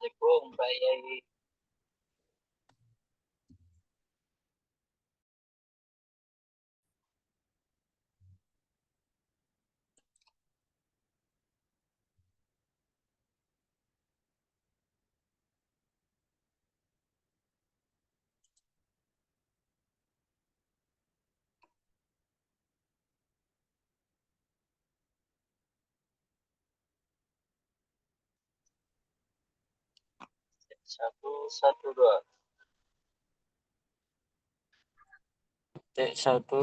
Assalamualaikum Pak Yai. Satu satu dua. Cek satu.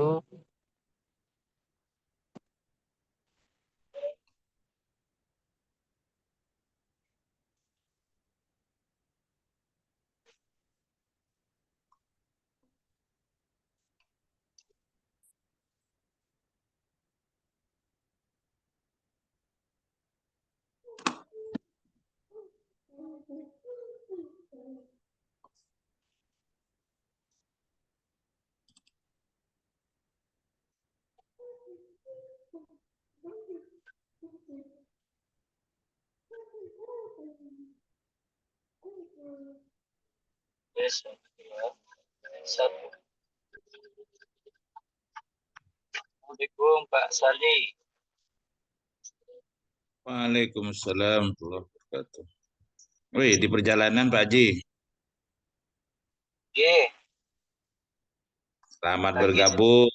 Besok dua. Satu. Assalamualaikum Pak Salih. Waalaikumsalam warahmatullahi wabarakatuh. Wih, di perjalanan Pak Haji. Oke, Selamat lagi bergabung.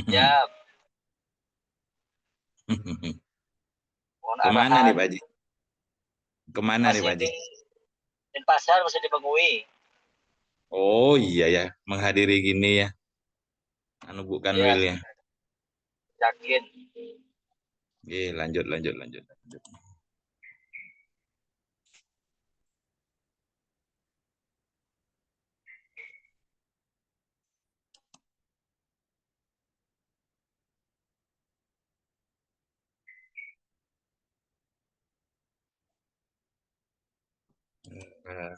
siap. Mohon Kemana nih arahan. Pak Haji? Kemana nih Masih Pak Haji? di Denpasar, masih di Bengui. Oh iya ya, menghadiri gini ya. Anu bukan Ya, Will ya. yakin. Oke, lanjut. Nah,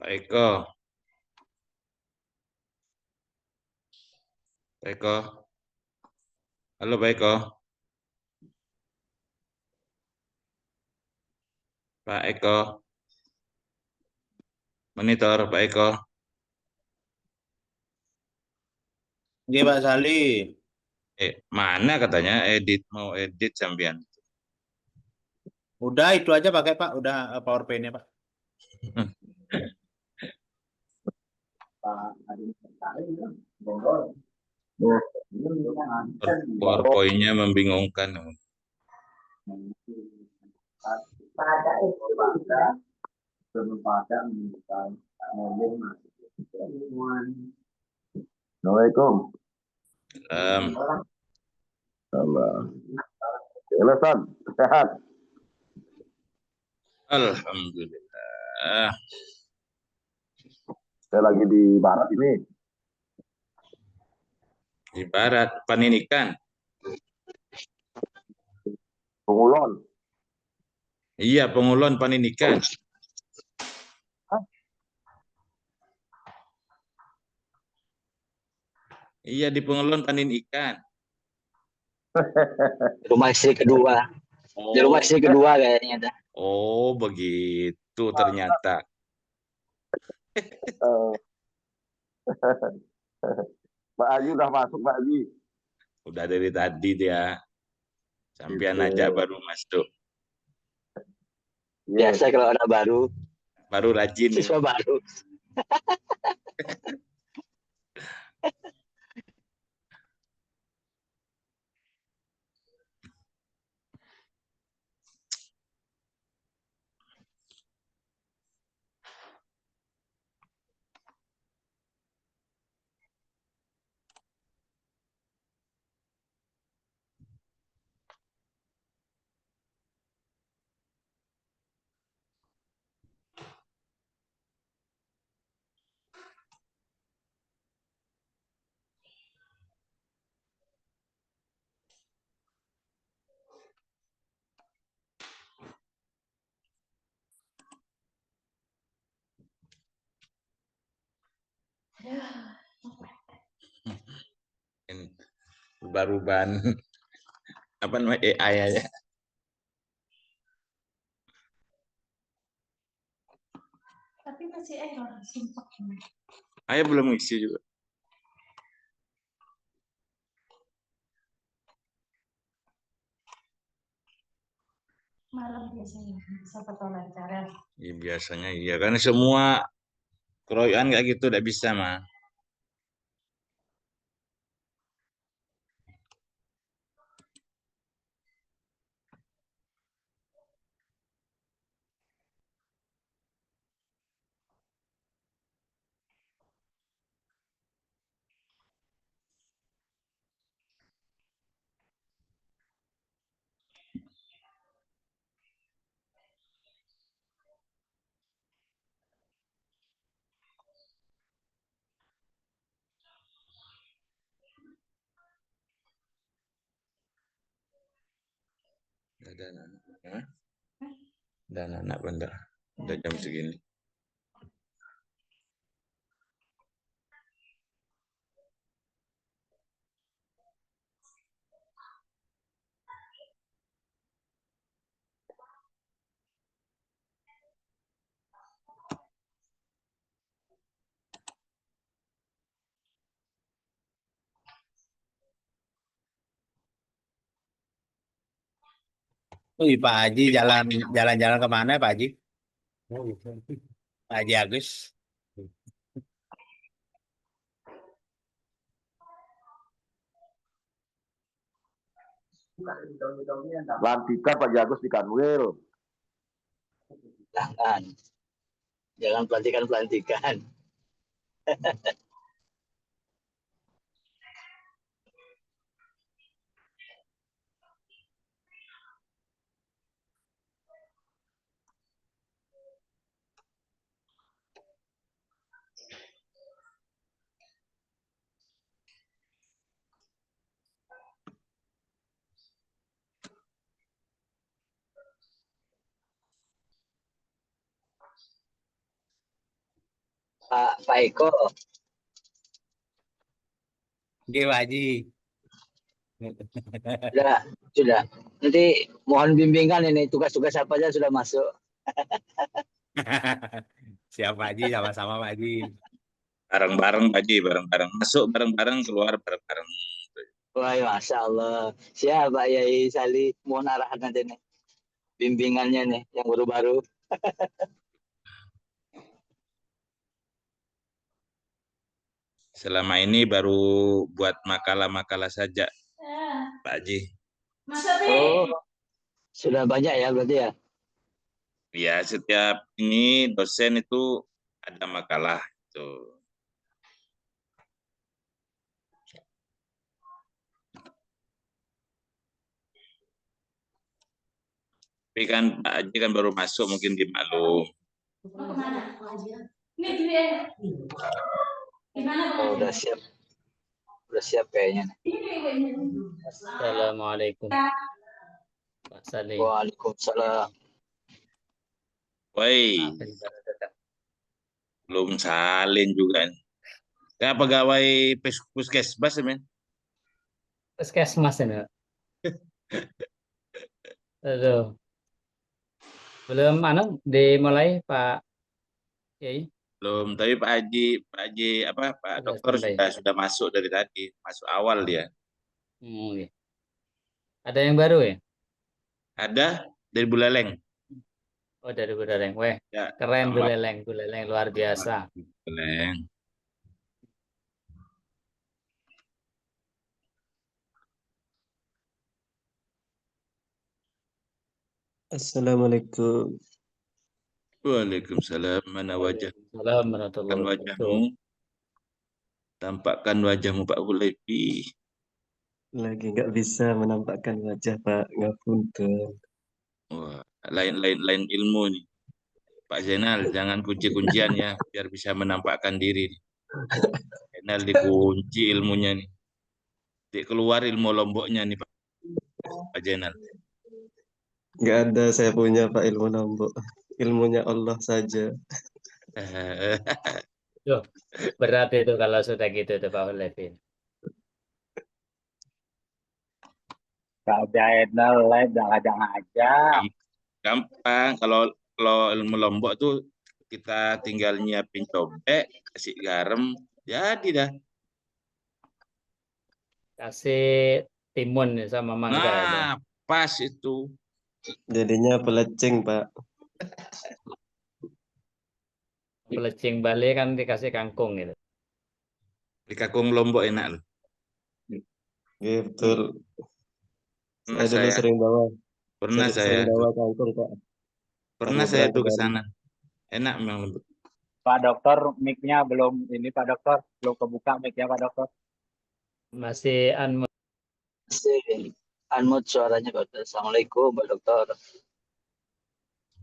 Pak Eko, Pak Eko. Halo Pak Eko. Pak Eko, monitor Pak Eko. Oke, Pak Sali. Mana katanya edit mau edit sampean. Udah itu aja pakai Pak. Udah PowerPoint-nya Pak. PowerPoint-nya membingungkan. Assalamualaikum. Allah. Alasan sehat. Alhamdulillah. Saya lagi di barat ini. Di barat Paninikan. Pengulon. Iya, Pengulon Paninikan. Iya, di Pengulon panin ikan. Rumah istri kedua. Di rumah istri kedua kayaknya dah. Oh, begitu ternyata. Pak Haji udah masuk Pak Haji. Udah dari tadi dia. Sampean aja baru masuk. Biasa kalau anak baru. Baru rajin. Siswa baru. Baru-baru apa namanya AI aja. Tapi masih error, sumpah. Ayah belum ngisi juga. Malam biasanya, siapa tahu lancar ya. Ya, biasanya iya, karena semua keroyokan kayak gitu udah bisa mah. Ada anak, dan anak bener. Udah jam segini. Wih, Pak Haji jalan-jalan kemana Pak Haji? Pak Haji Agus. Lantika Pak Agus di Kanwil. Jangan. Jangan pelantikan-pelantikan. Pak Eko. Oke Pak Haji. Sudah. Nanti mohon bimbingan ini tugas-tugas apa aja sudah masuk. Siap Pak Haji, sama-sama Pak Haji. Bareng-bareng Pak Haji, bareng-bareng. Masuk bareng-bareng, keluar bareng-bareng. Wah, Masya Allah. Siap Pak Yai Sali. Mohon arahan nanti nih. Bimbingannya nih, yang baru-baru. Selama ini baru buat makalah-makalah saja, Pak Haji. Oh, sudah banyak ya berarti ya? Ya, setiap ini dosen itu ada makalah. Tuh. Tapi kan Pak Haji kan baru masuk, mungkin dimaklum. Oh, udah siap. Udah siap kayaknya. Assalamualaikum Pak Saleh. Waalaikumsalam. Woi, belum salin juga. Kayak pegawai puskesmas, men. Puskesmas ini. Aduh. Belum dimulai Pak Yai. Belum, tapi Pak Haji apa Pak Sudah Dokter standby. sudah masuk dari tadi, masuk awal dia. Iya. Ada yang baru ya? Ada dari Buleleng. Oh, dari Buleleng. Weh, Ya, keren tambah Buleleng luar biasa. Buleleng. Assalamualaikum. Waalaikumsalam. Mana wajah? Waalaikumsalam Kan warahmatullahi wabarakatuh. wajahmu. Tampakkan wajahmu Pak Hulepi. Lagi nggak bisa menampakkan wajah Pak, ngapunten. Wah, lain ilmu nih. Pak Zainal, jangan kunci-kuncian ya, biar bisa menampakkan diri. Zainal dikunci ilmunya nih. Keluar ilmu lomboknya nih Pak Zainal. Nggak ada saya punya Pak ilmu nambok. Ilmunya Allah saja. Duh, berat itu kalau sudah gitu tuh Pak Hulefin. Kak Zainal, jangan-jangan aja. Gampang kalau ilmu lombok tuh kita tinggal nyiapin cobek, kasih garam, jadi dah. Kasih timun sama mangga itu. Nah, pas itu. Jadinya pelecing Pak. Pelecing Bali kan dikasih kangkung gitu. Di kakung lombok enak loh. Iya, betul. Pernah Saya dulu saya, sering bawa, pernah sering saya bawa tuh, kangkung Pak. pernah Pas saya nyebrang ke tuh ke Bali. sana. Enak memang lembut. Pak Dokter, mic-nya belum ini Pak Dokter, belum kebuka mic-nya Pak Dokter. Masih unmute. Unmute suaranya Pak. Assalamualaikum Pak Dokter.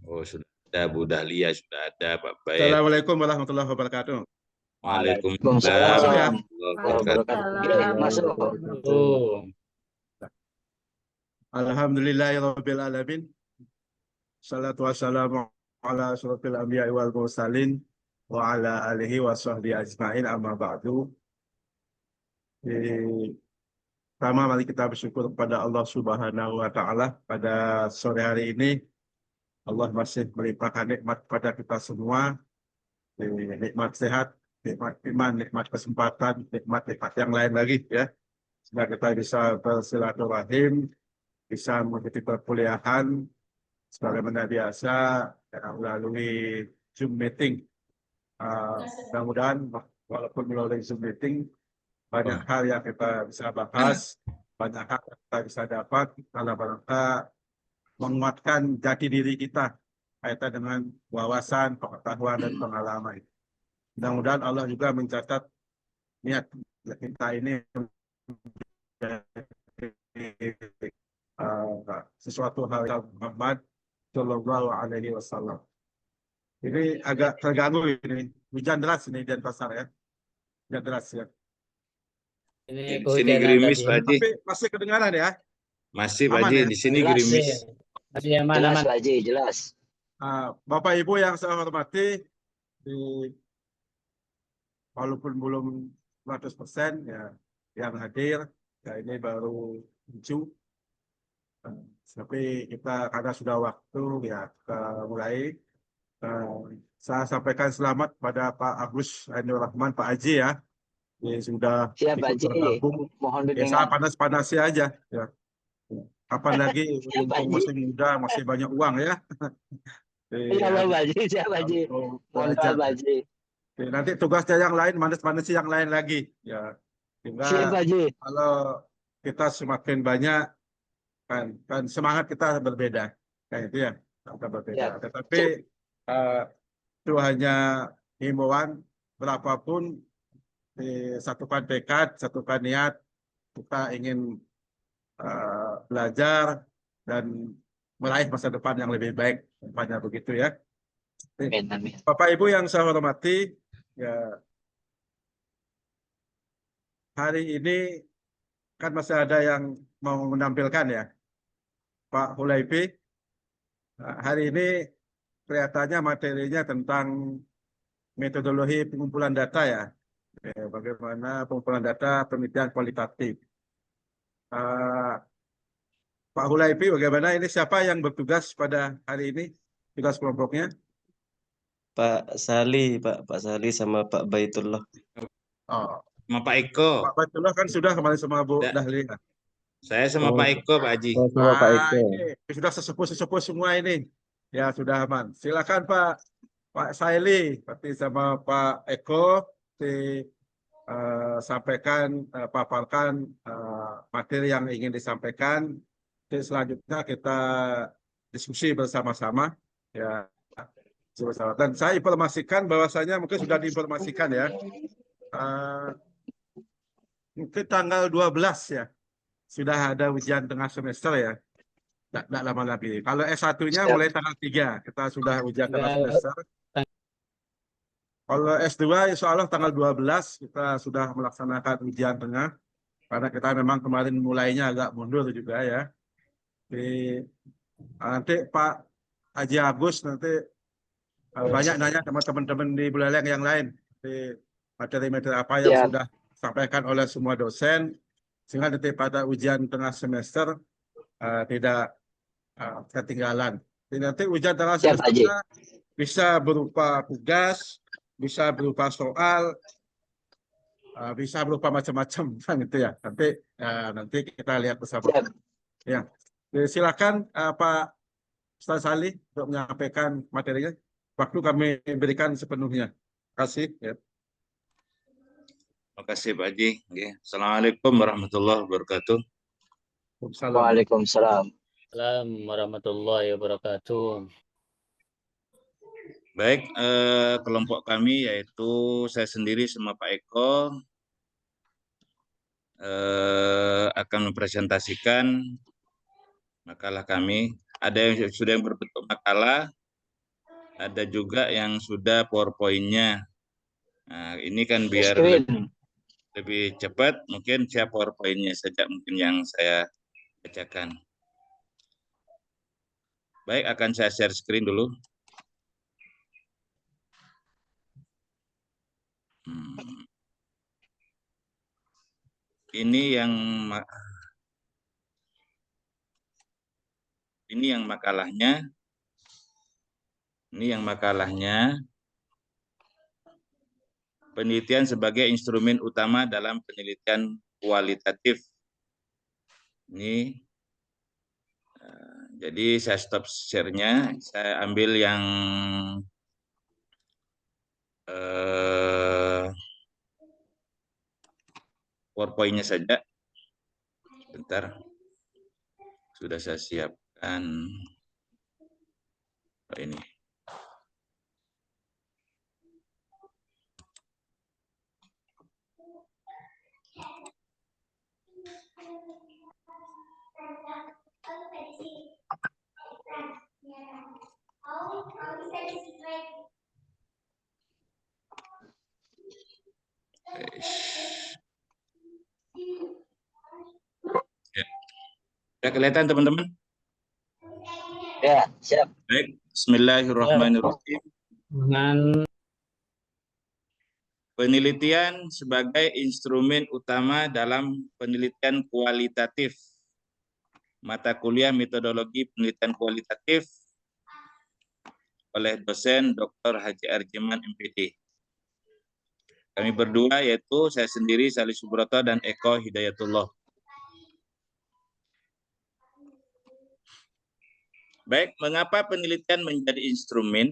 Oh, sudah ada Bu Dahlia, sudah ada Pak Baik. Assalamualaikum warahmatullahi wabarakatuh. Waalaikumsalam Waalaikumsalam. warahmatullahi wabarakatuh. Iya, masuk. Oh, Alhamdulillahirabbil alamin. Salatu wassalamu ala asyrofil anbiya'i wal mursalin wa ala alihi wa sahbihi ajma'in amma ba'du. Pertama mari kita bersyukur kepada Allah Subhanahu wa taala pada sore hari ini. Allah masih melimpahkan nikmat kepada kita semua. Nikmat sehat, nikmat iman, nikmat kesempatan, nikmat yang lain lagi ya. Sehingga kita bisa bersilaturahim, bisa mengikuti perkuliahan sebagaimana biasa melalui Zoom meeting. Mudah-mudahan walaupun melalui Zoom meeting banyak hal yang kita bisa bahas, banyak hal yang kita bisa dapat dalam rangka menguatkan jati diri kita kaitan dengan wawasan, pengetahuan dan pengalaman. Mudah-mudahan Allah juga mencatat niat kita ini sesuatu hal yang Muhammad Shallallahu Alaihi Wasallam. Ini agak terganggu ini, hujan deras ini di pasar ya, hujan deras ya. ini Di sini kehujanan gerimis tadi. Pak Haji. Tapi masih kedengaran ya. Masih Pak Aman Haji, ya? di sini Jelas. gerimis. Masih yang Jelas mana-mana. Pak Haji, jelas. Bapak Ibu yang saya hormati, walaupun belum 100% ya yang hadir, ya ini baru 7. Tapi kita karena sudah waktu ya kita mulai. Saya sampaikan selamat pada Pak Agus Ainur Rahman, Pak Haji ya. Ini sudah Siap Pak ikut Haji, bergabung. mohon Ya, saya bimbingan. panas-panasi aja ya. Kapan lagi Siap Pak mumpung Haji. masih muda, masih banyak uang ya. Iya Ya, Pak Haji, siap Pak Haji. untuk Mohon belajar. doa Pak Haji. Oke, nanti tugasnya yang lain, manis-manisi yang lain lagi ya. Siap Pak Sehingga Haji. kalau kita semakin banyak kan semangat kita berbeda. Kayak itu ya, kita berbeda. Siap. Tetapi itu hanya himbauan, berapapun satukan tekad, satukan niat, kita ingin belajar dan meraih masa depan yang lebih baik, depannya begitu ya. Amin, amin. Bapak Ibu yang saya hormati, ya hari ini kan masih ada yang mau menampilkan ya, Pak Hulaifi. Hari ini kelihatannya materinya tentang metodologi pengumpulan data ya, bagaimana pengumpulan data penelitian kualitatif. Pak Hulaifi, bagaimana ini siapa yang bertugas pada hari ini, tugas kelompoknya? Pak Sali sama Pak Baitullah. Oh, Sama Pak Eko. Pak Baitullah kan sudah kemarin sama Bu Ya. Dahlia. Saya sama Oh. Pak Eko, Pak Haji. Sama Pak Eko. Ini sudah sesepuh-sesepuh semua ini. Ya, sudah aman. Silakan Pak Saili, seperti sama Pak Eko, sampaikan, paparkan materi yang ingin disampaikan. Selanjutnya kita diskusi bersama-sama. Ya, bersama. Dan saya informasikan bahwasanya mungkin sudah diinformasikan ya. Mungkin tanggal 12 ya. Sudah ada ujian tengah semester ya. Tidak lama lagi. Kalau S1-nya mulai tanggal 3, kita sudah ujian tengah semester. Kalau S2 insya Allah tanggal 12 kita sudah melaksanakan ujian tengah. Karena kita memang kemarin mulainya agak mundur juga ya. Nanti Pak Haji Agus nanti banyak nanya sama teman-teman di Buleleng yang lain. Materi-materi apa yang Siap. sudah disampaikan oleh semua dosen. Sehingga nanti pada ujian tengah semester tidak ketinggalan. Nanti ujian tengah Siap, Haji. semesternya bisa berupa tugas, bisa berupa soal, bisa berupa macam-macam kan gitu ya. Nanti kita lihat bersama. Siap. Ya, silakan Pak Ustaz Sali untuk menyampaikan materinya. Waktu kami berikan sepenuhnya. Terima kasih. Ya. Terima kasih Pak Haji. Oke. Assalamualaikum warahmatullahi wabarakatuh. Waalaikumsalam. Assalamualaikum warahmatullahi wabarakatuh. Baik, kelompok kami yaitu saya sendiri sama Pak Eko akan mempresentasikan makalah kami. Ada yang sudah berbentuk makalah, ada juga yang sudah PowerPoint-nya. Nah, ini kan biar lebih cepat, mungkin saya PowerPoint-nya saja mungkin yang saya bacakan. Baik, akan saya share screen dulu. Ini yang makalahnya. Ini yang makalahnya. Penelitian sebagai instrumen utama dalam penelitian kualitatif. Ini. Jadi saya stop share-nya. Saya ambil yang PowerPoint-nya saja. Bentar. Sudah saya siapkan. Oh, ini. Ya. Sudah kelihatan teman-teman? Ya, siap. Baik, bismillahirrahmanirrahim. Penelitian sebagai instrumen utama dalam penelitian kualitatif. mata kuliah metodologi penelitian kualitatif oleh dosen Dr. Haji Arjiman MPD. Kami berdua yaitu saya sendiri Salih Subroto dan Eko Hidayatullah. Baik, mengapa penelitian menjadi instrumen?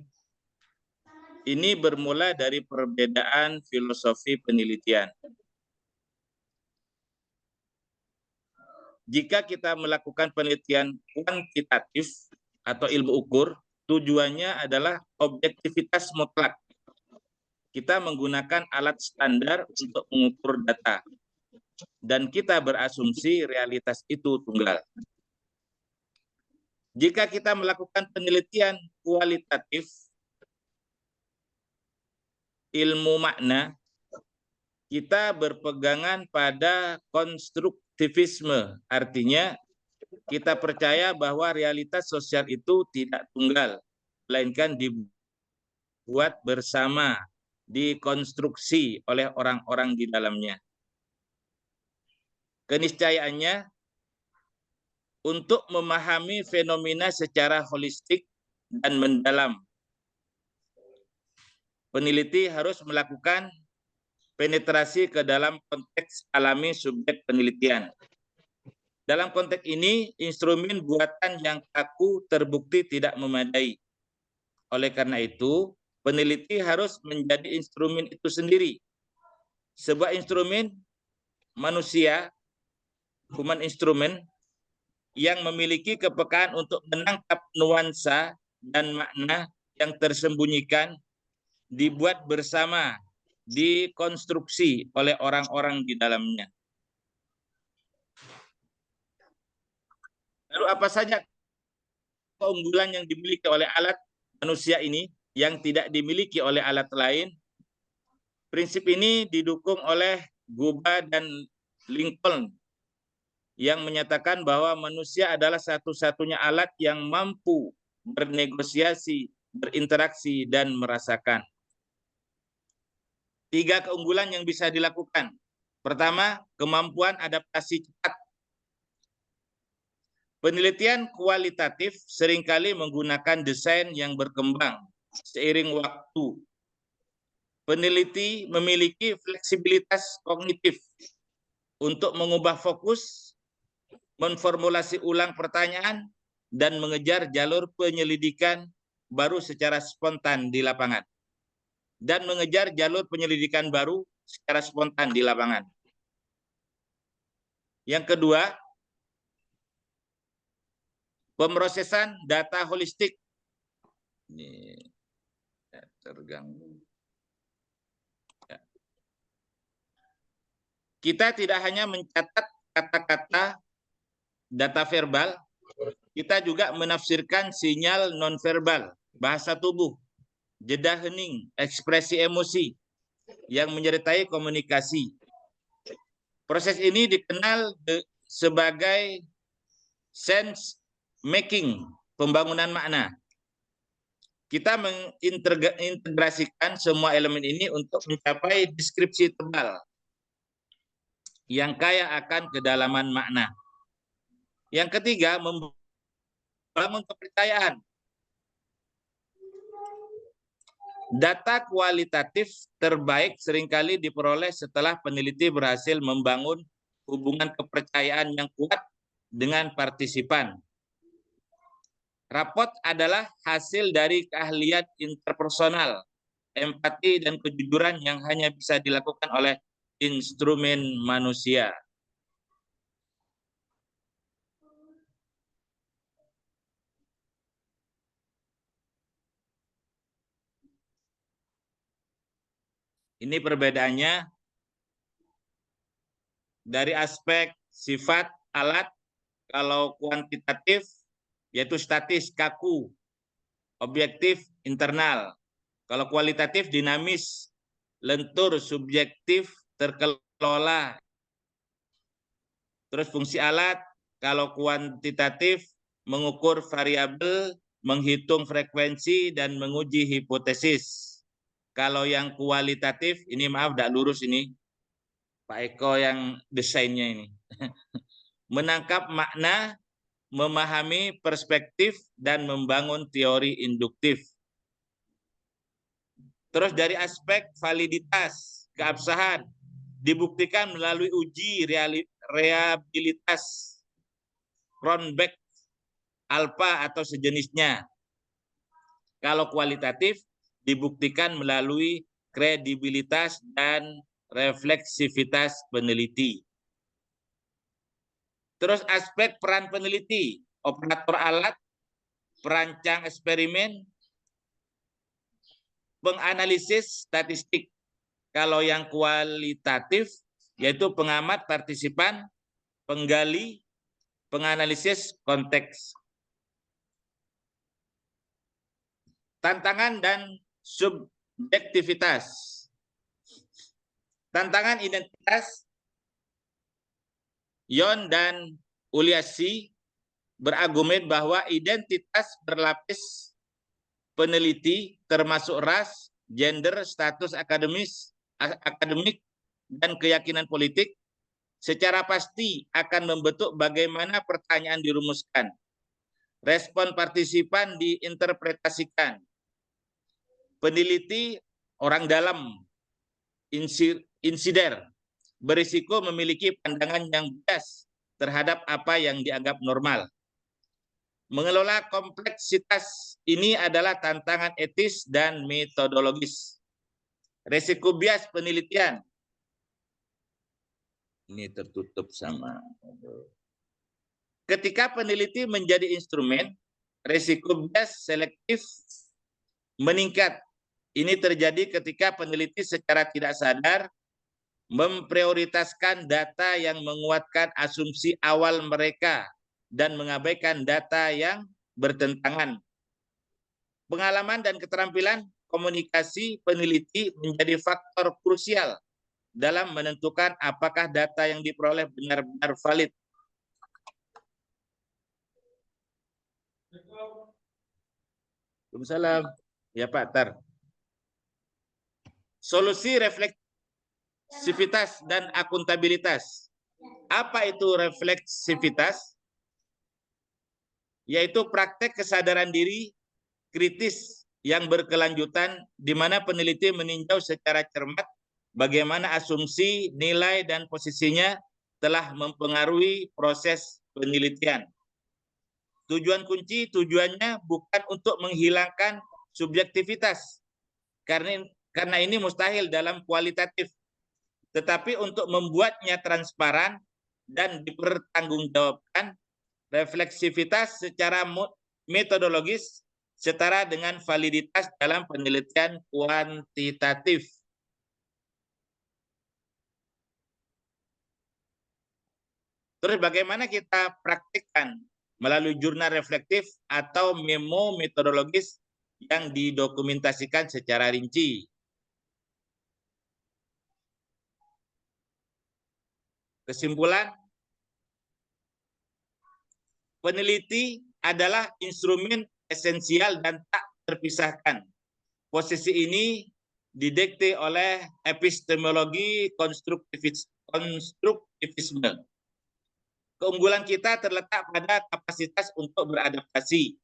Ini bermula dari perbedaan filosofi penelitian. Jika kita melakukan penelitian kuantitatif atau ilmu ukur, tujuannya adalah objektivitas mutlak. Kita menggunakan alat standar untuk mengukur data. Dan kita berasumsi realitas itu tunggal. Jika kita melakukan penelitian kualitatif, ilmu makna, kita berpegangan pada konstruktivisme. Artinya, kita percaya bahwa realitas sosial itu tidak tunggal, melainkan dibuat bersama, dikonstruksi oleh orang-orang di dalamnya. Keniscayaannya, untuk memahami fenomena secara holistik dan mendalam, peneliti harus melakukan penetrasi ke dalam konteks alami subjek penelitian. Dalam konteks ini, instrumen buatan yang kaku terbukti tidak memadai. Oleh karena itu, peneliti harus menjadi instrumen itu sendiri. Sebuah instrumen manusia, human instrument, yang memiliki kepekaan untuk menangkap nuansa dan makna yang tersembunyikan, dibuat bersama, dikonstruksi oleh orang-orang di dalamnya. Lalu apa saja keunggulan yang dimiliki oleh alat manusia ini yang tidak dimiliki oleh alat lain? Prinsip ini didukung oleh Guba dan Lincoln yang menyatakan bahwa manusia adalah satu-satunya alat yang mampu bernegosiasi, berinteraksi, dan merasakan. 3 keunggulan yang bisa dilakukan. Pertama, kemampuan adaptasi cepat. Penelitian kualitatif seringkali menggunakan desain yang berkembang seiring waktu. Peneliti memiliki fleksibilitas kognitif untuk mengubah fokus, memformulasi ulang pertanyaan, dan mengejar jalur penyelidikan baru secara spontan di lapangan. Dan mengejar jalur penyelidikan baru secara spontan di lapangan. Yang kedua, pemrosesan data holistik. Ini terganggu. Ya. Kita tidak hanya mencatat kata-kata data verbal, kita juga menafsirkan sinyal nonverbal, bahasa tubuh, jeda hening, ekspresi emosi yang menyertai komunikasi. Proses ini dikenal sebagai sense making, pembangunan makna. Kita mengintegrasikan semua elemen ini untuk mencapai deskripsi tebal yang kaya akan kedalaman makna. Yang ketiga, membangun kepercayaan. Data kualitatif terbaik seringkali diperoleh setelah peneliti berhasil membangun hubungan kepercayaan yang kuat dengan partisipan. Rapot adalah hasil dari keahlian interpersonal, empati, dan kejujuran yang hanya bisa dilakukan oleh instrumen manusia. Ini perbedaannya dari aspek sifat alat. Kalau kuantitatif yaitu statis, kaku, objektif, internal. Kalau kualitatif, dinamis, lentur, subjektif, terkelola. Terus fungsi alat, kalau kuantitatif, mengukur variabel, menghitung frekuensi, dan menguji hipotesis. Kalau yang kualitatif, ini maaf, tidak lurus ini. Pak Eko yang desainnya ini. Menangkap makna, memahami perspektif, dan membangun teori induktif. Terus dari aspek validitas, keabsahan, dibuktikan melalui uji reliabilitas Cronbach alpha atau sejenisnya. Kalau kualitatif, dibuktikan melalui kredibilitas dan refleksivitas peneliti. Terus aspek peran peneliti, operator alat, perancang eksperimen, penganalisis statistik. Kalau yang kualitatif, yaitu pengamat, partisipan, penggali, penganalisis konteks. Tantangan dan subjektivitas. Tantangan identitas, Yon dan Uliassi berargumen bahwa identitas berlapis peneliti termasuk ras, gender, status akademik, dan keyakinan politik secara pasti akan membentuk bagaimana pertanyaan dirumuskan. Respon partisipan diinterpretasikan. Peneliti orang dalam, insider, berisiko memiliki pandangan yang bias terhadap apa yang dianggap normal. Mengelola kompleksitas ini adalah tantangan etis dan metodologis. Resiko bias penelitian. Ini tertutup sama. Ketika peneliti menjadi instrumen, resiko bias selektif meningkat. Ini terjadi ketika peneliti secara tidak sadar memprioritaskan data yang menguatkan asumsi awal mereka dan mengabaikan data yang bertentangan. Pengalaman dan keterampilan komunikasi peneliti menjadi faktor krusial dalam menentukan apakah data yang diperoleh benar-benar valid. Waalaikumsalam. Ya Pak Tar. Solusi refleksivitas dan akuntabilitas. Apa itu refleksivitas? Yaitu praktek kesadaran diri kritis yang berkelanjutan di mana peneliti meninjau secara cermat bagaimana asumsi, nilai, dan posisinya telah mempengaruhi proses penelitian. Tujuannya bukan untuk menghilangkan subjektivitas, karena ini mustahil dalam kualitatif, tetapi untuk membuatnya transparan dan dipertanggungjawabkan. Refleksivitas secara metodologis setara dengan validitas dalam penelitian kuantitatif. Terus bagaimana kita praktikkan melalui jurnal reflektif atau memo metodologis yang didokumentasikan secara rinci. Kesimpulan, peneliti adalah instrumen esensial dan tak terpisahkan. Posisi ini didikte oleh epistemologi konstruktivisme. Keunggulan kita terletak pada kapasitas untuk beradaptasi,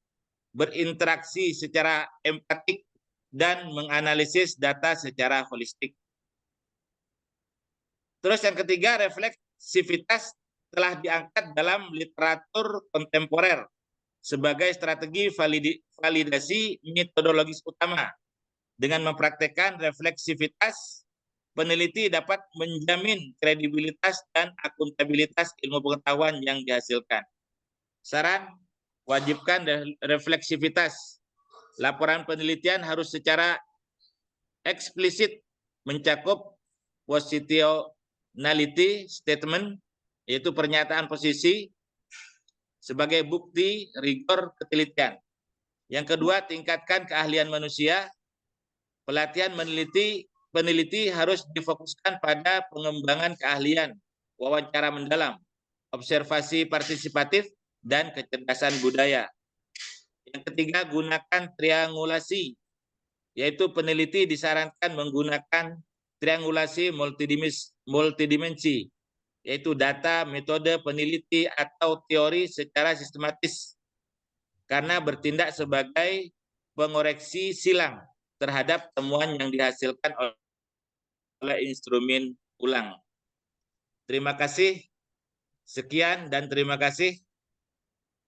berinteraksi secara empatik, dan menganalisis data secara holistik. Terus yang ketiga, refleksivitas telah diangkat dalam literatur kontemporer sebagai strategi validasi metodologis utama. Dengan mempraktekkan refleksivitas, peneliti dapat menjamin kredibilitas dan akuntabilitas ilmu pengetahuan yang dihasilkan. Saran, wajibkan refleksivitas. Laporan penelitian harus secara eksplisit mencakup positionality statement, yaitu pernyataan posisi sebagai bukti rigor penelitian. Yang kedua, tingkatkan keahlian manusia. Pelatihan peneliti harus difokuskan pada pengembangan keahlian, wawancara mendalam, observasi partisipatif, dan kecerdasan budaya. Yang ketiga, gunakan triangulasi, yaitu peneliti disarankan menggunakan triangulasi multidimensi yaitu data, metode, peneliti, atau teori secara sistematis, karena bertindak sebagai pengoreksi silang terhadap temuan yang dihasilkan oleh instrumen ulang. Terima kasih. Sekian dan terima kasih.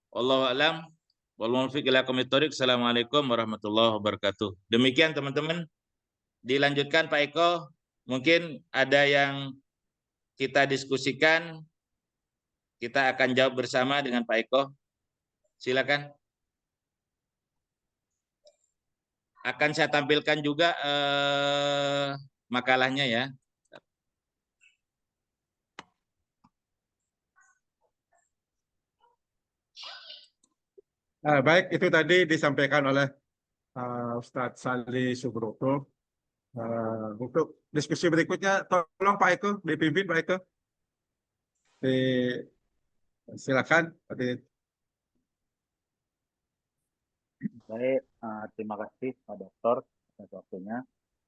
Wallahu a'lam. Wal muwaffiq ila aqwamit thoriq. Assalamualaikum warahmatullahi wabarakatuh. Demikian teman-teman. Dilanjutkan Pak Eko. Mungkin ada yang kita diskusikan. Kita akan jawab bersama dengan Pak Eko. Silakan. Akan saya tampilkan juga makalahnya ya. Baik, itu tadi disampaikan oleh Ustadz Sali Subroto. Untuk diskusi berikutnya, tolong Pak Eko, dipimpin Pak Eko. Silakan. Baik, terima kasih Pak Dokter atas waktunya.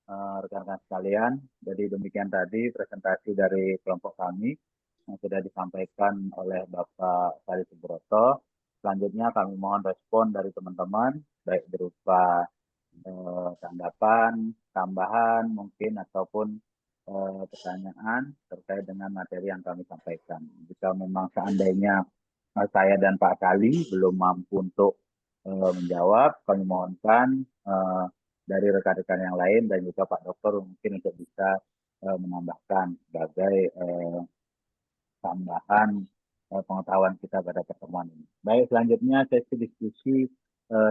Rekan-rekan sekalian, jadi demikian tadi presentasi dari kelompok kami yang sudah disampaikan oleh Bapak Sali Subroto. Selanjutnya kami mohon respon dari teman-teman, baik berupa tanggapan, tambahan mungkin, ataupun pertanyaan terkait dengan materi yang kami sampaikan. Jika memang seandainya saya dan Pak Sali belum mampu untuk menjawab, kami mohonkan dari rekan-rekan yang lain dan juga Pak Dokter mungkin untuk bisa menambahkan sebagai tambahan pengetahuan kita pada pertemuan ini. Baik, selanjutnya sesi diskusi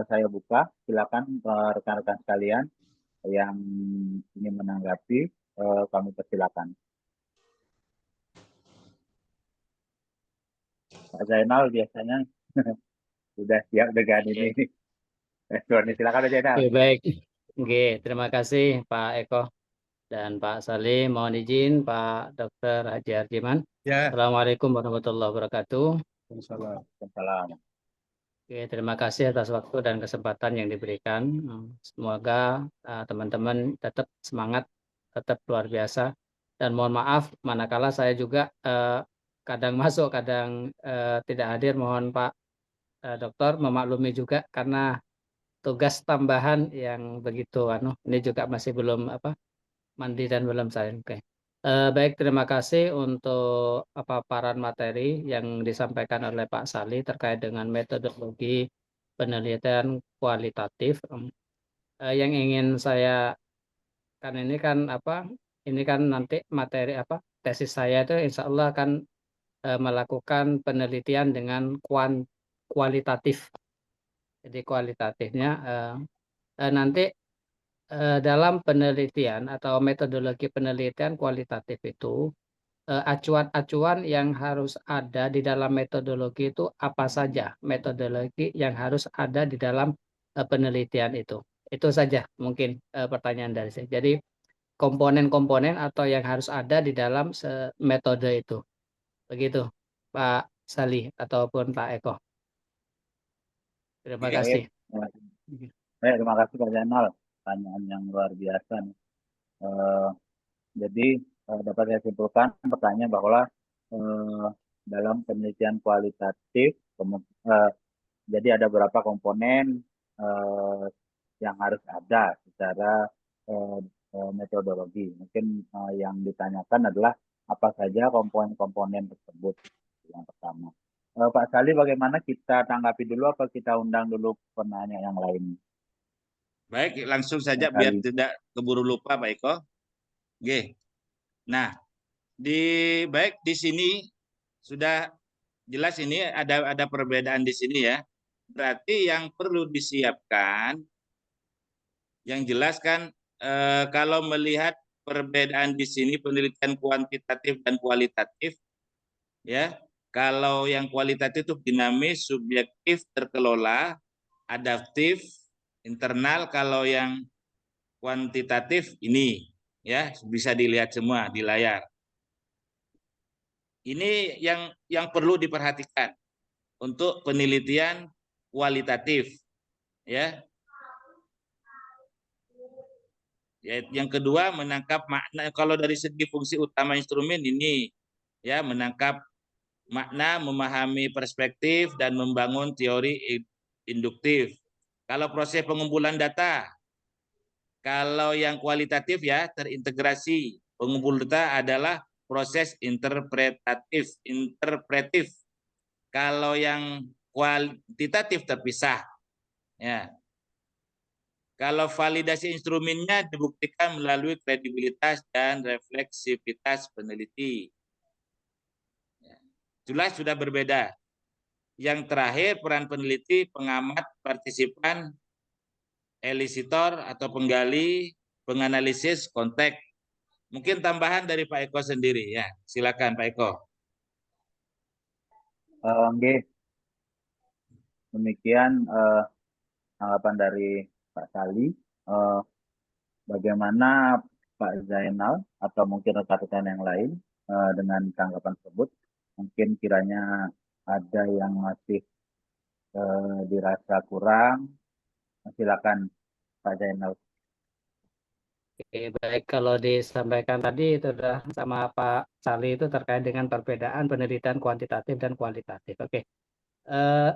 saya buka. Silakan rekan-rekan sekalian yang ingin menanggapi, kami persilakan. Pak Zainal biasanya sudah siap dengan ini. Responnya silakan Pak Zainal. Oke, baik. Oke, terima kasih Pak Eko dan Pak Sali. Mohon izin Pak Dr. Haji Arjiman. Ya. Assalamualaikum warahmatullahi wabarakatuh. Waalaikumsalam. Oke, terima kasih atas waktu dan kesempatan yang diberikan. Semoga teman-teman tetap semangat, tetap luar biasa. Dan mohon maaf, manakala saya juga kadang masuk, kadang tidak hadir. Mohon Pak Dokter memaklumi juga karena tugas tambahan yang begitu. Ini juga masih belum mandi dan belum saya. Oke. Baik, terima kasih untuk paparan materi yang disampaikan oleh Pak Sali terkait dengan metodologi penelitian kualitatif. Yang ingin saya kan ini kan ini kan nanti materi tesis saya itu insya Allah akan melakukan penelitian dengan kualitatif. Jadi kualitatifnya nanti dalam penelitian atau metodologi penelitian kualitatif itu acuan-acuan yang harus ada di dalam metodologi itu apa saja metodologi yang harus ada di dalam penelitian itu saja mungkin pertanyaan dari saya. Jadi komponen-komponen atau yang harus ada di dalam metode itu, begitu Pak Sali ataupun Pak Eko. Terima kasih. Baik, terima kasih Pak Zainal. Pertanyaan yang luar biasa nih. Jadi dapat saya simpulkan pertanyaan bahwa dalam penelitian kualitatif jadi ada beberapa komponen yang harus ada secara metodologi. Mungkin yang ditanyakan adalah apa saja komponen-komponen tersebut. Yang pertama. Pak Sali, bagaimana kita tanggapi dulu apa kita undang dulu penanya yang lain? Baik, langsung saja biar tidak keburu lupa Pak Eko. Oke. Nah, baik di sini sudah jelas ini ada perbedaan di sini ya. Berarti yang perlu disiapkan yang jelas kan kalau melihat perbedaan di sini penelitian kuantitatif dan kualitatif ya. Kalau yang kualitatif itu dinamis, subjektif, terkelola, adaptif, internal. Kalau yang kuantitatif ini ya bisa dilihat semua di layar. Ini yang perlu diperhatikan untuk penelitian kualitatif ya. Yang kedua menangkap makna. Kalau dari segi fungsi utama instrumen ini ya, menangkap makna, memahami perspektif, dan membangun teori induktif. Kalau proses pengumpulan data, kalau yang kualitatif ya terintegrasi. Pengumpul data adalah proses interpretif. Kalau yang kuantitatif terpisah. Ya. Kalau validasi instrumennya dibuktikan melalui kredibilitas dan refleksivitas peneliti. Jelas sudah berbeda. Yang terakhir, peran peneliti, pengamat, partisipan, elisitor atau penggali, penganalisis, konteks. Mungkin tambahan dari Pak Eko sendiri ya. Silakan Pak Eko. Nggih, demikian tanggapan dari Pak Sali. Bagaimana Pak Zainal atau mungkin rekan-rekan yang lain dengan tanggapan tersebut? Mungkin kiranya ada yang masih dirasa kurang. Silakan Pak Zainal. Oke, baik, kalau disampaikan tadi itu sudah sama Pak Sali itu terkait dengan perbedaan penelitian kuantitatif dan kualitatif. Oke,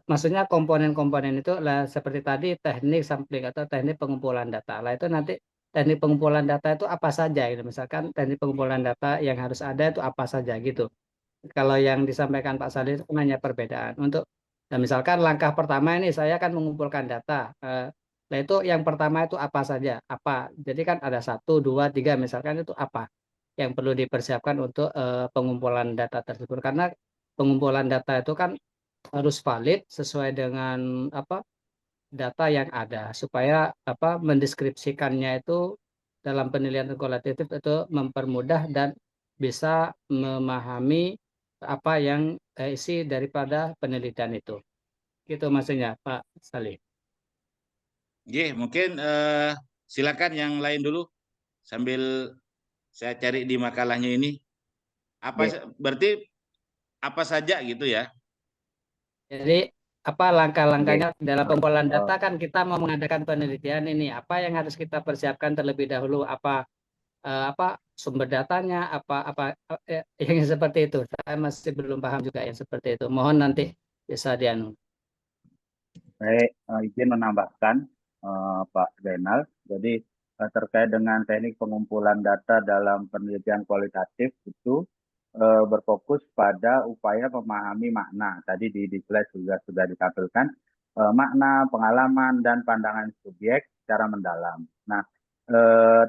maksudnya komponen-komponen itu lah seperti tadi teknik sampling atau teknik pengumpulan data. Lah itu nanti teknik pengumpulan data itu apa saja gitu. Misalkan teknik pengumpulan data yang harus ada itu apa saja gitu. Kalau yang disampaikan Pak Sali itu hanya perbedaan. Dan misalkan langkah pertama ini saya akan mengumpulkan data. Nah itu yang pertama itu apa saja? Apa? Jadi kan ada 1, 2, 3 misalkan itu apa yang perlu dipersiapkan untuk pengumpulan data tersebut. Karena pengumpulan data itu kan harus valid sesuai dengan data yang ada supaya mendeskripsikannya itu dalam penilaian kualitatif itu mempermudah dan bisa memahami apa yang isi daripada penelitian itu. Gitu maksudnya Pak Salih. Mungkin silakan yang lain dulu sambil saya cari di makalahnya ini. Berarti apa saja gitu ya? Jadi apa langkah-langkahnya dalam pengumpulan data kan kita mau mengadakan penelitian ini, apa yang harus kita persiapkan terlebih dahulu, apa sumber datanya, yang seperti itu. Saya masih belum paham juga yang seperti itu. Mohon nanti bisa dianu. Baik, izin menambahkan Pak Zainal. Jadi terkait dengan teknik pengumpulan data dalam penelitian kualitatif itu berfokus pada upaya memahami makna. Tadi di slide juga sudah ditampilkan makna, pengalaman, dan pandangan subjek secara mendalam. Nah,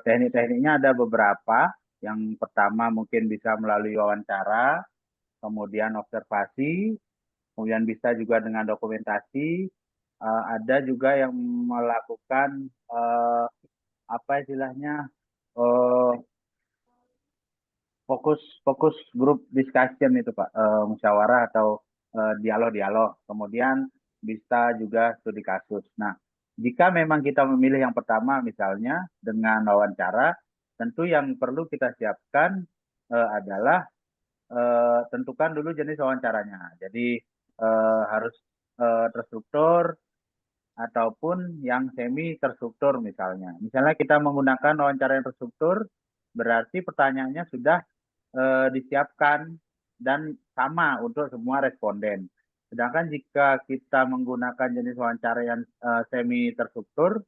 teknik-tekniknya ada beberapa. Yang pertama mungkin bisa melalui wawancara, kemudian observasi, kemudian bisa juga dengan dokumentasi. Ada juga yang melakukan istilahnya fokus group discussion itu Pak, musyawarah atau dialog-dialog. Kemudian bisa juga studi kasus. Nah, jika memang kita memilih yang pertama misalnya dengan wawancara, tentu yang perlu kita siapkan adalah tentukan dulu jenis wawancaranya. Jadi harus terstruktur ataupun yang semi terstruktur misalnya. Misalnya kita menggunakan wawancara yang terstruktur, berarti pertanyaannya sudah disiapkan dan sama untuk semua responden. Sedangkan jika kita menggunakan jenis wawancara yang semi terstruktur,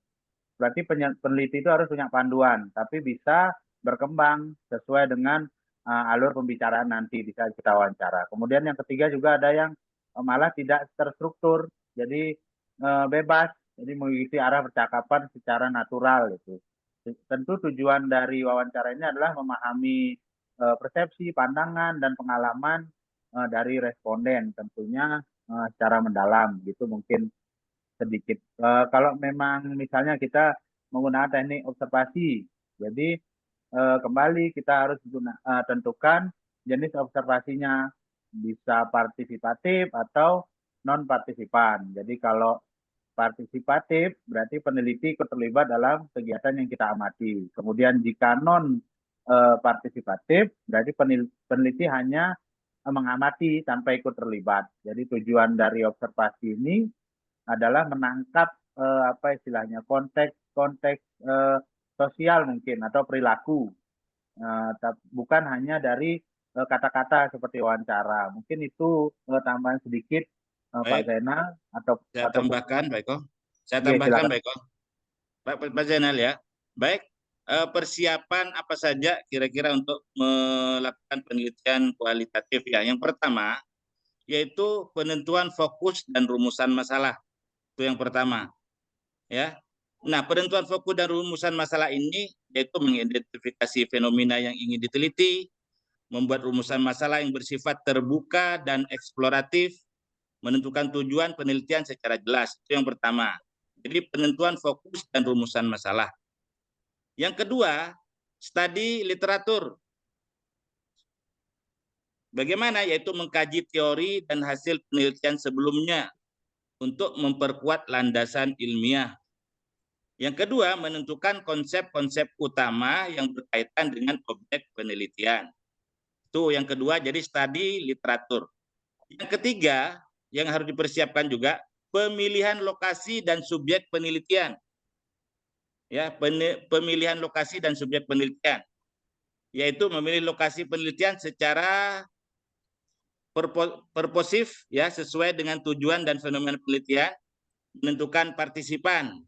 berarti peneliti itu harus punya panduan, tapi bisa berkembang sesuai dengan alur pembicaraan nanti bisa kita wawancara. Kemudian yang ketiga juga ada yang malah tidak terstruktur, jadi bebas, jadi mengikuti arah percakapan secara natural itu. Tentu tujuan dari wawancara ini adalah memahami persepsi, pandangan, dan pengalaman dari responden, tentunya secara mendalam gitu mungkin sedikit. Kalau memang misalnya kita menggunakan teknik observasi, jadi kembali kita harus tentukan jenis observasinya, bisa partisipatif atau non partisipan. Jadi kalau partisipatif berarti peneliti ikut terlibat dalam kegiatan yang kita amati. Kemudian jika non partisipatif berarti peneliti hanya mengamati tanpa ikut terlibat. Jadi tujuan dari observasi ini adalah menangkap istilahnya konteks sosial mungkin atau perilaku, bukan hanya dari kata-kata seperti wawancara. Mungkin itu tambahan sedikit Pak Baik, Zainal atau saya ataupun tambahkan, Pak Eko. Saya iya tambahkan, silakan. Pak Eko. Pak Zainal ya. Baik, persiapan apa saja kira-kira untuk melakukan penelitian kualitatif ya. Yang pertama, yaitu penentuan fokus dan rumusan masalah. Itu yang pertama. Ya. Nah, penentuan fokus dan rumusan masalah ini yaitu mengidentifikasi fenomena yang ingin diteliti, membuat rumusan masalah yang bersifat terbuka dan eksploratif, menentukan tujuan penelitian secara jelas. Itu yang pertama. Jadi penentuan fokus dan rumusan masalah. Yang kedua, studi literatur. Bagaimana? Yaitu mengkaji teori dan hasil penelitian sebelumnya untuk memperkuat landasan ilmiah. Yang kedua, menentukan konsep-konsep utama yang berkaitan dengan objek penelitian. Itu yang kedua, jadi studi literatur. Yang ketiga, yang harus dipersiapkan juga, pemilihan lokasi dan subjek penelitian. Ya, pemilihan lokasi dan subjek penelitian. Yaitu memilih lokasi penelitian secara purposif, ya, sesuai dengan tujuan dan fenomena penelitian, menentukan partisipan,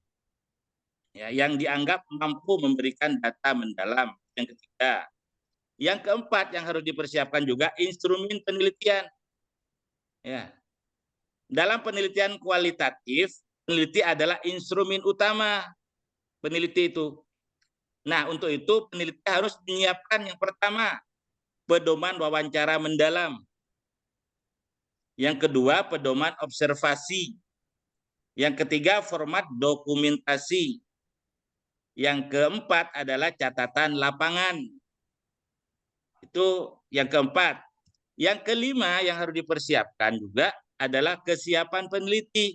ya, yang dianggap mampu memberikan data mendalam. Yang ketiga. Yang keempat yang harus dipersiapkan juga instrumen penelitian. Ya. Dalam penelitian kualitatif, peneliti adalah instrumen utama peneliti itu. Nah, untuk itu peneliti harus menyiapkan yang pertama, pedoman wawancara mendalam. Yang kedua, pedoman observasi. Yang ketiga, format dokumentasi. Yang keempat adalah catatan lapangan. Itu yang keempat. Yang kelima yang harus dipersiapkan juga adalah kesiapan peneliti.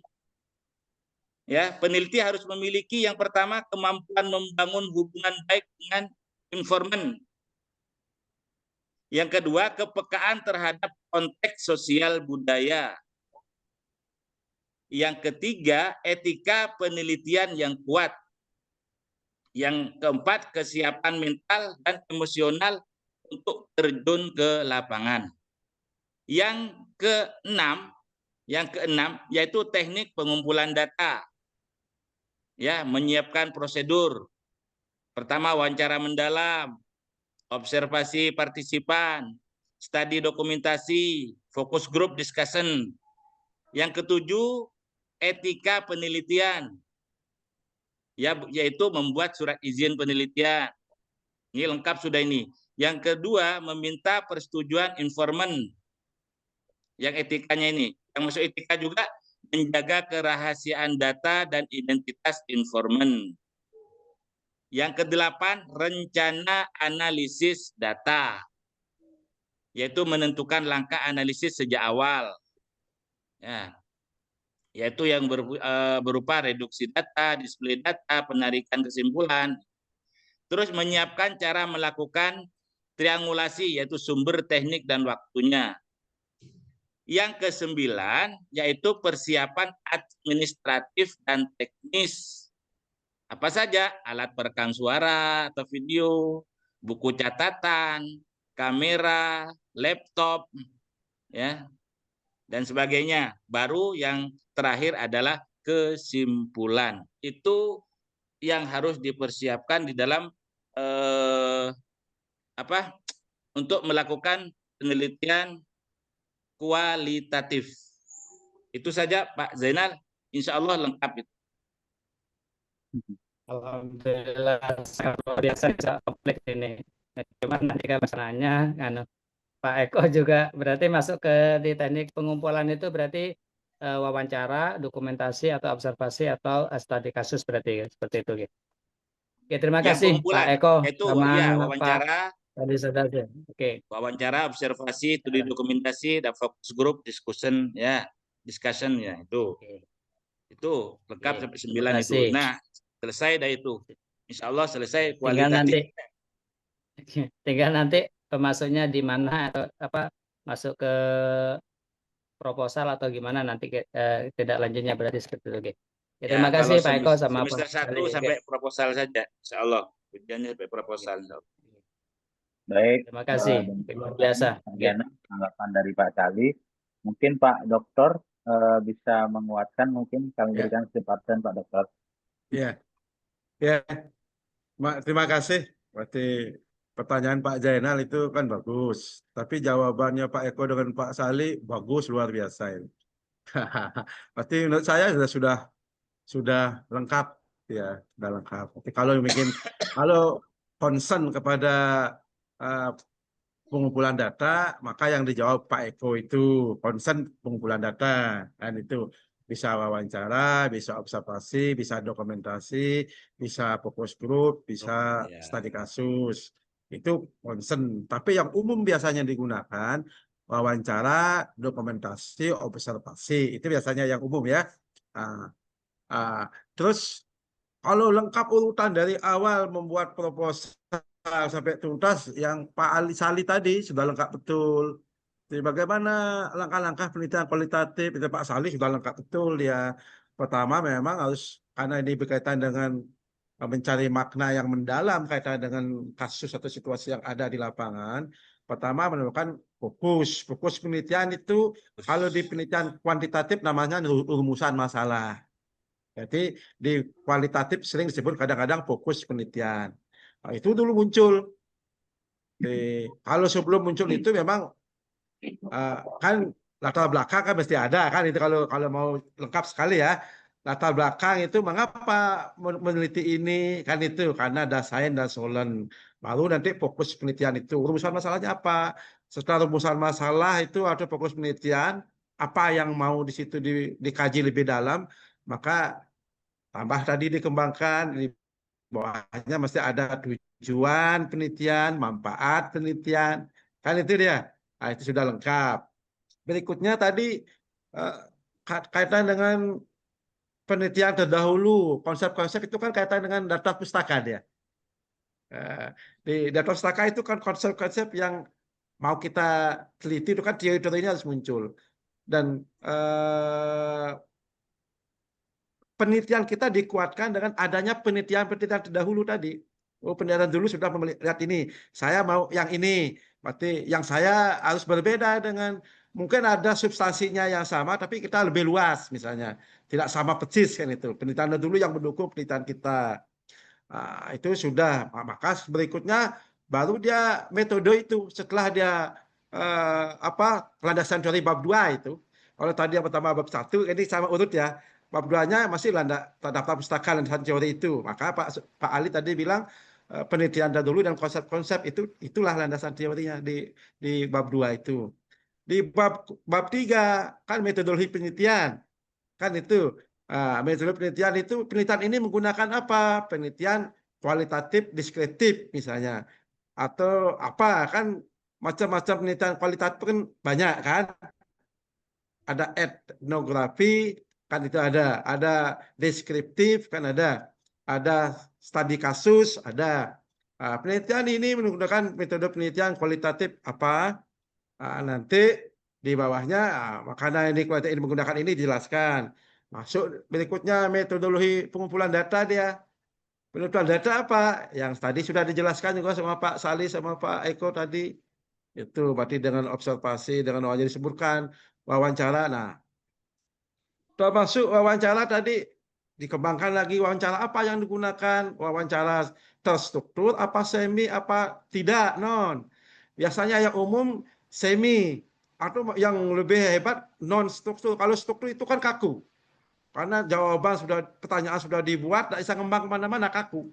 Ya, peneliti harus memiliki yang pertama kemampuan membangun hubungan baik dengan informan. Yang kedua, kepekaan terhadap konteks sosial budaya. Yang ketiga, etika penelitian yang kuat. Yang keempat, kesiapan mental dan emosional untuk terjun ke lapangan. Yang keenam yaitu teknik pengumpulan data. Ya, menyiapkan prosedur. Pertama, wawancara mendalam, observasi partisipan, studi dokumentasi, fokus group discussion. Yang ketujuh, etika penelitian. Ya, yaitu membuat surat izin penelitian. Ini lengkap sudah ini. Yang kedua, meminta persetujuan informan. Yang etikanya ini. Yang masuk etika juga menjaga kerahasiaan data dan identitas informan. Yang kedelapan, rencana analisis data. Yaitu menentukan langkah analisis sejak awal. Ya. Yaitu yang berupa reduksi data, display data, penarikan kesimpulan. Terus menyiapkan cara melakukan triangulasi, yaitu sumber, teknik, dan waktunya. Yang kesembilan, yaitu persiapan administratif dan teknis. Apa saja? Alat perekam suara atau video, buku catatan, kamera, laptop, ya, dan sebagainya. Baru yang terakhir adalah kesimpulan. Itu yang harus dipersiapkan di dalam untuk melakukan penelitian kualitatif. Itu saja Pak Zainal, insya Allah lengkap itu. Alhamdulillah sangat luar biasa bisa kompleks ini. Cuman nanti kan masalahnya Pak Eko juga berarti masuk ke di teknik pengumpulan itu berarti wawancara, dokumentasi atau observasi atau studi kasus berarti seperti itu gitu. Oke, terima kasih Pak Eko itu sama ya wawancara. Tadi sudah. Oke. Wawancara, observasi, studi dokumentasi, dan fokus group, discussion ya, itu. Itu lengkap sampai 9 itu. Nah, selesai dah itu. Insya Allah selesai kualitatif. Tinggal nanti pemasuknya di mana atau masuk ke proposal atau gimana nanti tidak lanjutnya berarti seperti itu. Ya, terima kasih Pak Eko sama semester 1 sampai proposal saja, insya Allah. Ujiannya sampai proposal. Baik, Terima kasih, demikian luar biasa. Pak Ya. Zainal, tanggapan dari Pak Sali. Mungkin Pak Dokter bisa menguatkan, mungkin kami Ya, berikan kesempatan Pak Dokter. ya, ya. Terima kasih. Berarti pertanyaan Pak Zainal itu kan bagus. Tapi jawabannya Pak Eko dengan Pak Sali bagus luar biasa ini. Berarti menurut saya sudah lengkap ya, sudah lengkap. Tapi kalau concern kepada eh, pengumpulan data, maka yang dijawab Pak Eko itu concern pengumpulan data, dan itu bisa wawancara, bisa observasi, bisa dokumentasi, bisa fokus grup, bisa Ya. studi kasus. Itu concern. Tapi yang umum biasanya digunakan wawancara, dokumentasi, observasi. Itu biasanya yang umum ya. Ah, terus kalau lengkap urutan dari awal membuat proposal sampai tuntas yang Pak Ali Sali tadi sudah lengkap betul. Jadi bagaimana langkah-langkah penelitian kualitatif itu Pak Sali sudah lengkap betul ya. Pertama memang harus, karena ini berkaitan dengan mencari makna yang mendalam kaitan dengan kasus atau situasi yang ada di lapangan. Pertama menemukan fokus. Fokus penelitian itu kalau di penelitian kuantitatif namanya rumusan masalah. Jadi di kualitatif sering disebut kadang-kadang fokus penelitian. Nah, itu dulu muncul. Kalau sebelum muncul itu memang kan latar belakang kan mesti ada kan, itu kalau mau lengkap sekali ya. Latar belakang itu mengapa meneliti ini kan, itu karena ada sains dan Solon. Baru nanti fokus penelitian itu rumusan masalahnya apa. Setelah rumusan masalah itu ada fokus penelitian, apa yang mau di situ dikaji lebih dalam, maka tambah tadi dikembangkan, di bawahnya mesti ada tujuan penelitian, manfaat penelitian, kan itu dia. Nah, itu sudah lengkap. Berikutnya tadi kaitan dengan penelitian terdahulu, konsep-konsep itu kan kaitan dengan data pustaka dia. Di data pustaka itu kan konsep-konsep yang mau kita teliti itu kan teori-teorinya harus muncul. Dan penelitian kita dikuatkan dengan adanya penelitian-penelitian terdahulu tadi. Oh, penelitian dulu sudah melihat ini, saya mau yang ini. Berarti yang saya harus berbeda dengan, mungkin ada substansinya yang sama, tapi kita lebih luas misalnya. Tidak sama persis kan itu. Penelitian dulu yang mendukung penelitian kita. Nah, itu sudah. Maka berikutnya baru dia metode itu. Setelah dia landasan teori bab 2 itu. Kalau tadi yang pertama bab 1, ini sama urut ya. Bab 2-nya masih daftar pustaka landasan teori itu. Maka Pak Ali tadi bilang penelitian dahulu dan konsep-konsep itulah landasan teorinya di bab 2 itu. Di bab 3 kan metodologi penelitian. Kan itu metode penelitian itu, penelitian ini menggunakan apa? Penelitian kualitatif deskriptif misalnya. Atau apa, kan macam-macam penelitian kualitatif kan banyak kan? Ada etnografi kan, itu ada deskriptif kan, ada studi kasus, ada. Penelitian ini menggunakan metode penelitian kualitatif apa? Nanti di bawahnya karena ini kualitatif ini menggunakan ini dijelaskan. Masuk berikutnya metodologi pengumpulan data dia. Pengumpulan data apa? Yang tadi sudah dijelaskan juga sama Pak Sali sama Pak Eko tadi. Itu berarti dengan observasi, dengan yang disebutkan wawancara. Nah, termasuk wawancara tadi dikembangkan lagi, wawancara apa yang digunakan, wawancara terstruktur apa semi apa tidak, non. Biasanya yang umum semi, atau yang lebih hebat non struktur. Kalau struktur itu kan kaku, karena pertanyaan sudah dibuat, tidak bisa ngembang kemana-mana, kaku.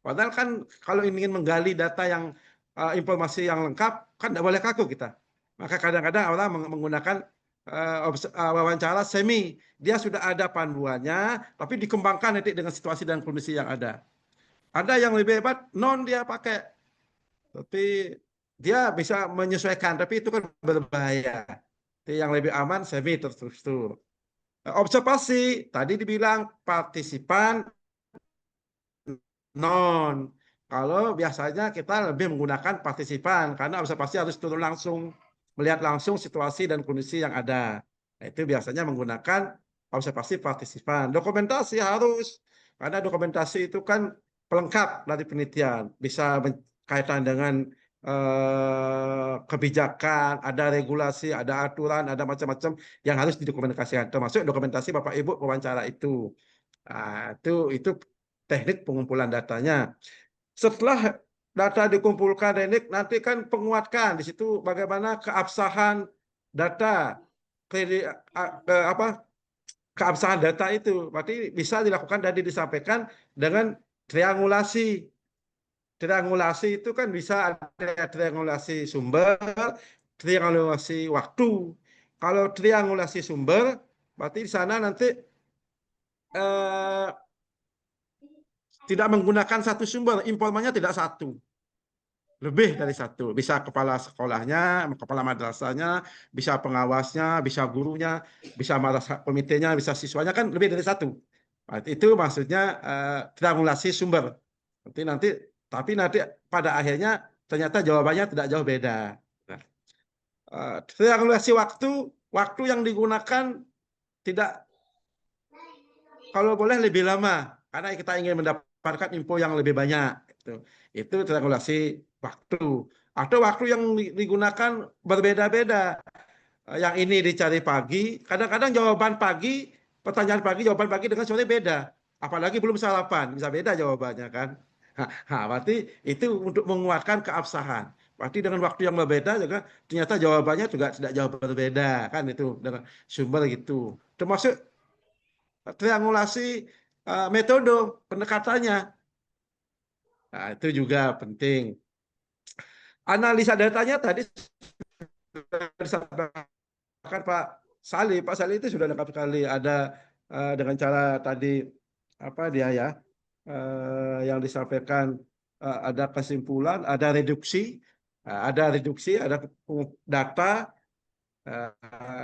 Padahal kan kalau ingin menggali data yang informasi yang lengkap kan tidak boleh kaku kita. Maka kadang-kadang orang menggunakan wawancara semi, dia sudah ada panduannya, tapi dikembangkan nanti dengan situasi dan kondisi yang ada. Ada yang lebih hebat, non dia pakai, tapi dia bisa menyesuaikan, tapi itu kan berbahaya. Yang lebih aman semi terstruktur. Observasi, tadi dibilang partisipan non. Kalau biasanya kita lebih menggunakan partisipan, karena observasi harus turun langsung, melihat langsung situasi dan kondisi yang ada. Nah, itu biasanya menggunakan observasi partisipan. Dokumentasi harus, karena dokumentasi itu kan pelengkap dari penelitian, bisa berkaitan dengan kebijakan, ada regulasi, ada aturan, ada macam-macam yang harus didokumentasikan. Termasuk dokumentasi Bapak Ibu wawancara itu. Nah, itu teknik pengumpulan datanya. Setelah data dikumpulkan, Renik, nanti kan penguatkan di situ bagaimana keabsahan data, keabsahan data itu. Berarti bisa dilakukan tadi disampaikan dengan triangulasi. Triangulasi itu kan bisa ada triangulasi sumber, triangulasi waktu. Kalau triangulasi sumber, berarti di sana nanti tidak menggunakan satu sumber, informannya tidak satu. Lebih dari satu. Bisa kepala sekolahnya, kepala madrasahnya, bisa pengawasnya, bisa gurunya, bisa komitenya, bisa siswanya, kan lebih dari satu. Itu maksudnya triangulasi sumber. Tapi nanti pada akhirnya ternyata jawabannya tidak jauh beda. Nah, triangulasi waktu yang digunakan tidak, kalau boleh lebih lama, karena kita ingin mendapatkan info yang lebih banyak. Itu triangulasi waktu. Atau waktu yang digunakan berbeda-beda. Yang ini dicari pagi, kadang-kadang pertanyaan pagi, jawaban pagi dengan sore beda. Apalagi belum sarapan, bisa beda jawabannya kan. Nah, berarti itu untuk menguatkan keabsahan. Berarti dengan waktu yang berbeda juga ternyata jawabannya juga tidak jauh berbeda kan, itu dengan sumber gitu. Termasuk triangulasi metode pendekatannya. Nah, itu juga penting. Analisa datanya tadi sudah disampaikan Pak Sali. Pak Sali itu sudah lengkap sekali. Ada dengan cara tadi yang disampaikan, ada kesimpulan, ada reduksi, ada data,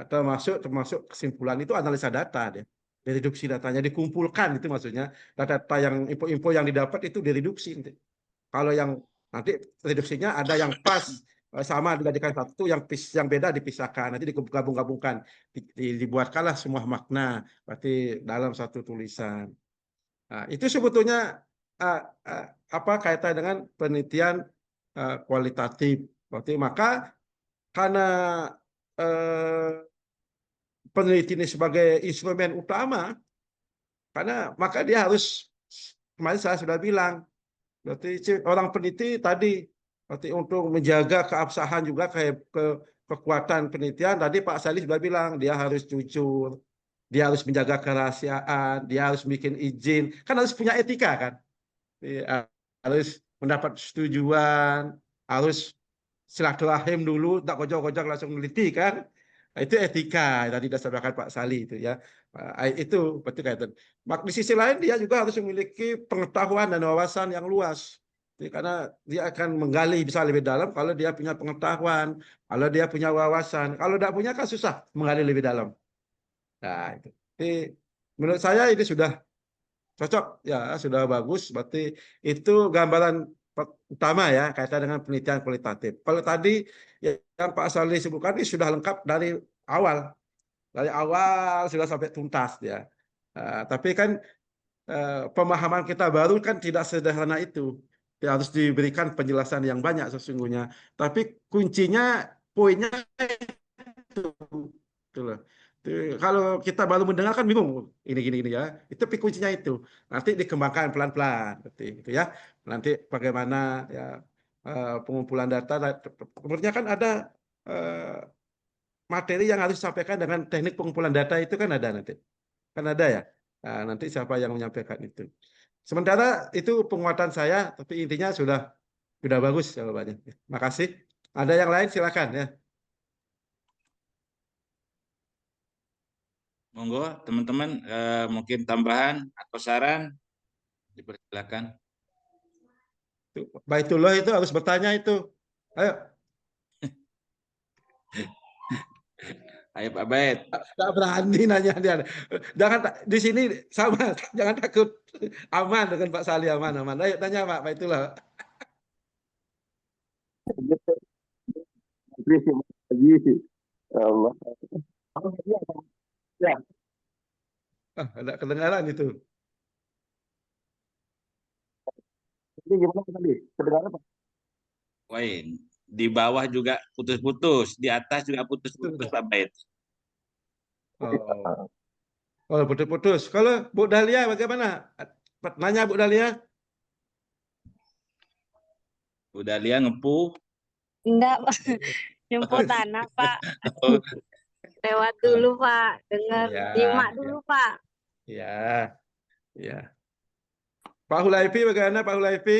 termasuk kesimpulan. Itu analisa data deh. Reduksi datanya dikumpulkan, itu maksudnya data yang info-info yang didapat itu direduksi. Kalau yang nanti reduksinya ada yang pas sama dijadikan satu, yang beda dipisahkan, nanti digabung-gabungkan, dibuatkanlah semua makna, berarti dalam satu tulisan. Nah, itu sebetulnya kaitan dengan penelitian kualitatif. Berarti maka karena peneliti ini sebagai instrumen utama, maka dia harus, kemarin saya sudah bilang, berarti orang peneliti tadi, berarti untuk menjaga keabsahan juga kekuatan penelitian, tadi Pak Sali sudah bilang, dia harus jujur, dia harus menjaga kerahasiaan, dia harus bikin izin, kan harus punya etika kan, harus mendapat setujuan, harus silaturahim dulu, tak kojok-kojok langsung meneliti kan. Nah, itu etika tadi disampaikan Pak Sali itu ya. Itu berarti kaitan. Di sisi lain dia juga harus memiliki pengetahuan dan wawasan yang luas. Jadi, karena dia akan menggali bisa lebih dalam kalau dia punya pengetahuan, kalau dia punya wawasan. Kalau tidak punya kan susah menggali lebih dalam. Nah, itu. Jadi, menurut saya ini sudah cocok ya, sudah bagus. Berarti itu gambaran utama ya kaitan dengan penelitian kualitatif. Kalau tadi yang Pak Sali sebutkan ini sudah lengkap dari awal sudah sampai tuntas ya. Tapi kan pemahaman kita baru kan tidak sederhana itu. Ya, harus diberikan penjelasan yang banyak sesungguhnya. Tapi kuncinya, poinnya itu. Itulah. Kalau kita baru mendengar kan bingung ini ya. Itu kuncinya itu. Nanti dikembangkan pelan-pelan seperti itu ya. Nanti bagaimana ya pengumpulan data. Kemudian kan ada materi yang harus disampaikan dengan teknik pengumpulan data itu kan ada nanti. Kan ada ya. Nah, nanti siapa yang menyampaikan itu. Sementara itu penguatan saya, tapi intinya sudah bagus jawabannya. Makasih. Ada yang lain silakan ya. Monggo teman-teman, mungkin tambahan atau saran dipersilakan. Baitullah itu harus bertanya itu. Ayo. Ayo Pak Bait. Tidak berani nanya dia. Jangan di sini sama, jangan takut. Aman dengan Pak Sali, aman. Ayo tanya Pak Baitullah. Allah. Ya. Ada kedengaran itu. Ini gimana tadi? Kedengaran Pak? Wain, Di bawah juga putus-putus, di atas juga putus-putus Pak Bait. Oh, oh putus-putus. Kalau Bu Dahlia bagaimana? Nanya Bu Dahlia. Bu Dahlia ngepuh. Enggak, Pak. Jemput anak, Pak. Oh, Lewat dulu, Pak. Dengar, Ya, nyimak dulu, Pak. ya, ya. Pak Hulaifi bagaimana Pak Hulaifi?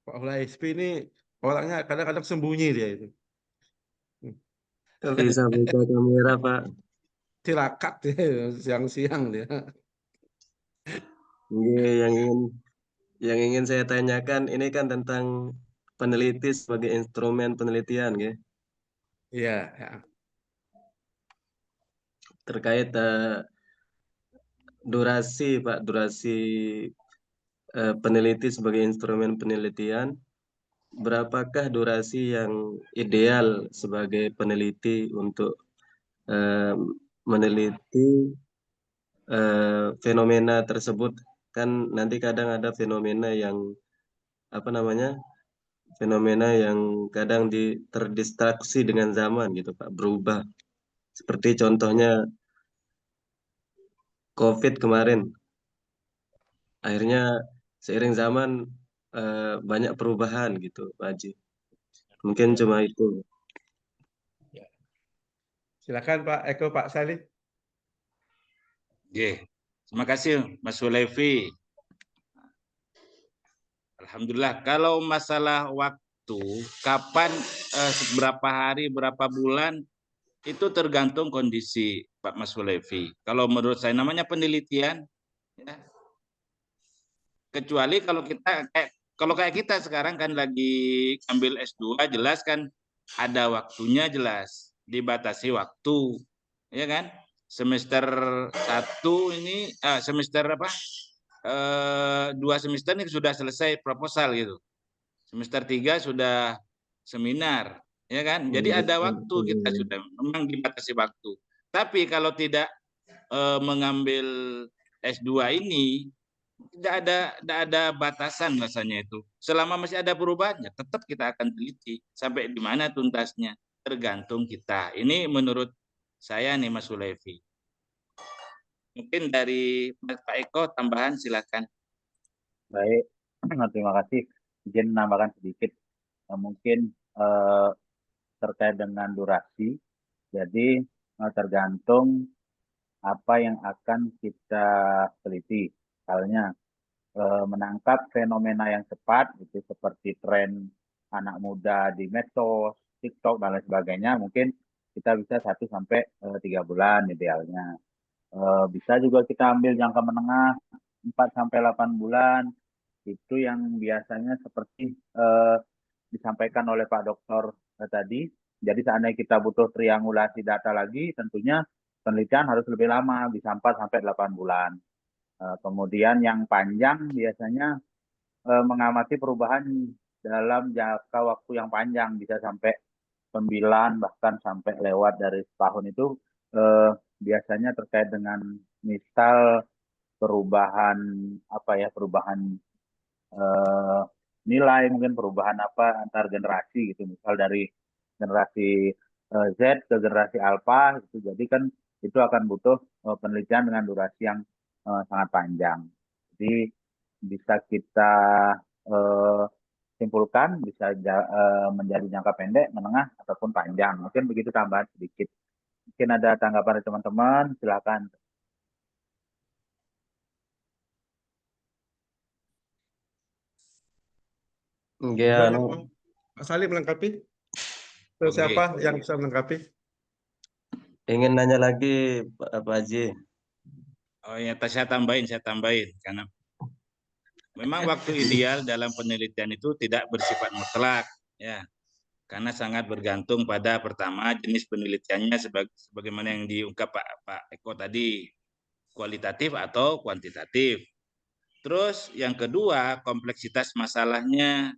Pak Hulaifi ini orangnya kadang-kadang sembunyi dia itu. Nggak bisa buka kamera, Pak. Tirakat dia siang-siang dia. Iya, yang ingin saya tanyakan ini kan tentang peneliti sebagai instrumen penelitian, ya. Iya, ya. Terkait durasi, Pak, durasi peneliti sebagai instrumen penelitian. Berapakah durasi yang ideal sebagai peneliti untuk meneliti fenomena tersebut? Kan nanti kadang ada fenomena yang apa namanya? Fenomena yang kadang terdistraksi dengan zaman gitu, Pak, berubah. Seperti contohnya COVID kemarin. Akhirnya seiring zaman banyak perubahan gitu, Pak Haji. Mungkin cuma itu. Silakan Pak Eko, Pak Salih. Oke. Terima kasih Mas Hulaifi. Alhamdulillah. Kalau masalah waktu, kapan, berapa hari, berapa bulan, itu tergantung kondisi Pak Mas Hulaifi. Kalau menurut saya namanya penelitian, ya, kecuali kalau kayak kita sekarang kan lagi ambil S2, jelas kan ada waktunya, jelas dibatasi waktu, ya kan? Semester 1 ini semester 2 semester ini sudah selesai proposal gitu. Semester 3 sudah seminar, ya kan? Jadi ada waktu, kita sudah memang dibatasi waktu. Tapi kalau tidak mengambil S2 ini tidak ada batasan rasanya itu. Selama masih ada perubahannya, tetap kita akan teliti sampai di mana tuntasnya, tergantung kita. Ini menurut saya nih Mas Hulaifi. Mungkin dari Pak Eko tambahan silakan. Baik, terima kasih. Izin menambahkan sedikit, mungkin terkait dengan durasi. Jadi tergantung apa yang akan kita teliti. Misalnya menangkap fenomena yang cepat, itu seperti tren anak muda di medsos, TikTok dan lain sebagainya, mungkin kita bisa 1 sampai 3 bulan idealnya. Bisa juga kita ambil jangka menengah 4 sampai 8 bulan. Itu yang biasanya seperti disampaikan oleh Pak Dokter tadi. Jadi seandainya kita butuh triangulasi data lagi, tentunya penelitian harus lebih lama, bisa 4 sampai 8 bulan. Kemudian yang panjang biasanya mengamati perubahan dalam jangka waktu yang panjang, bisa sampai 9 bahkan sampai lewat dari setahun itu biasanya terkait dengan misal perubahan perubahan nilai, mungkin perubahan antar generasi gitu, misal dari generasi Z ke generasi alpha gitu. Jadi kan itu akan butuh penelitian dengan durasi yang sangat panjang. Jadi bisa kita simpulkan bisa menjadi jangka pendek, menengah ataupun panjang. Mungkin begitu tambahan sedikit. Mungkin ada tanggapan dari teman-teman, silakan. Ya, Pak Salih melengkapi. Terus siapa yang bisa melengkapi? ingin nanya lagi Pak Haji. Oh ya, saya tambahin karena memang waktu ideal dalam penelitian itu tidak bersifat mutlak, ya, karena sangat bergantung pada pertama jenis penelitiannya sebagaimana yang diungkap Pak Eko tadi, kualitatif atau kuantitatif. Terus yang kedua kompleksitas masalahnya,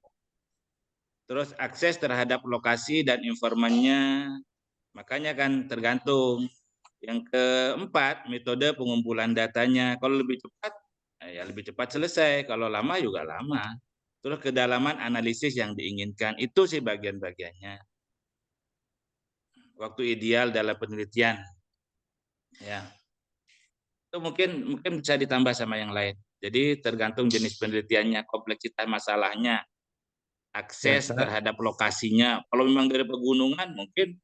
terus akses terhadap lokasi dan informannya, makanya kan tergantung. Yang keempat, metode pengumpulan datanya. Kalau lebih cepat, ya lebih cepat selesai. Kalau lama juga lama. terus kedalaman analisis yang diinginkan. Itu sih bagian-bagiannya. Waktu ideal dalam penelitian. Ya. Itu mungkin bisa ditambah sama yang lain. Jadi tergantung jenis penelitiannya, kompleksitas masalahnya, akses terhadap lokasinya. Kalau memang dari pegunungan mungkin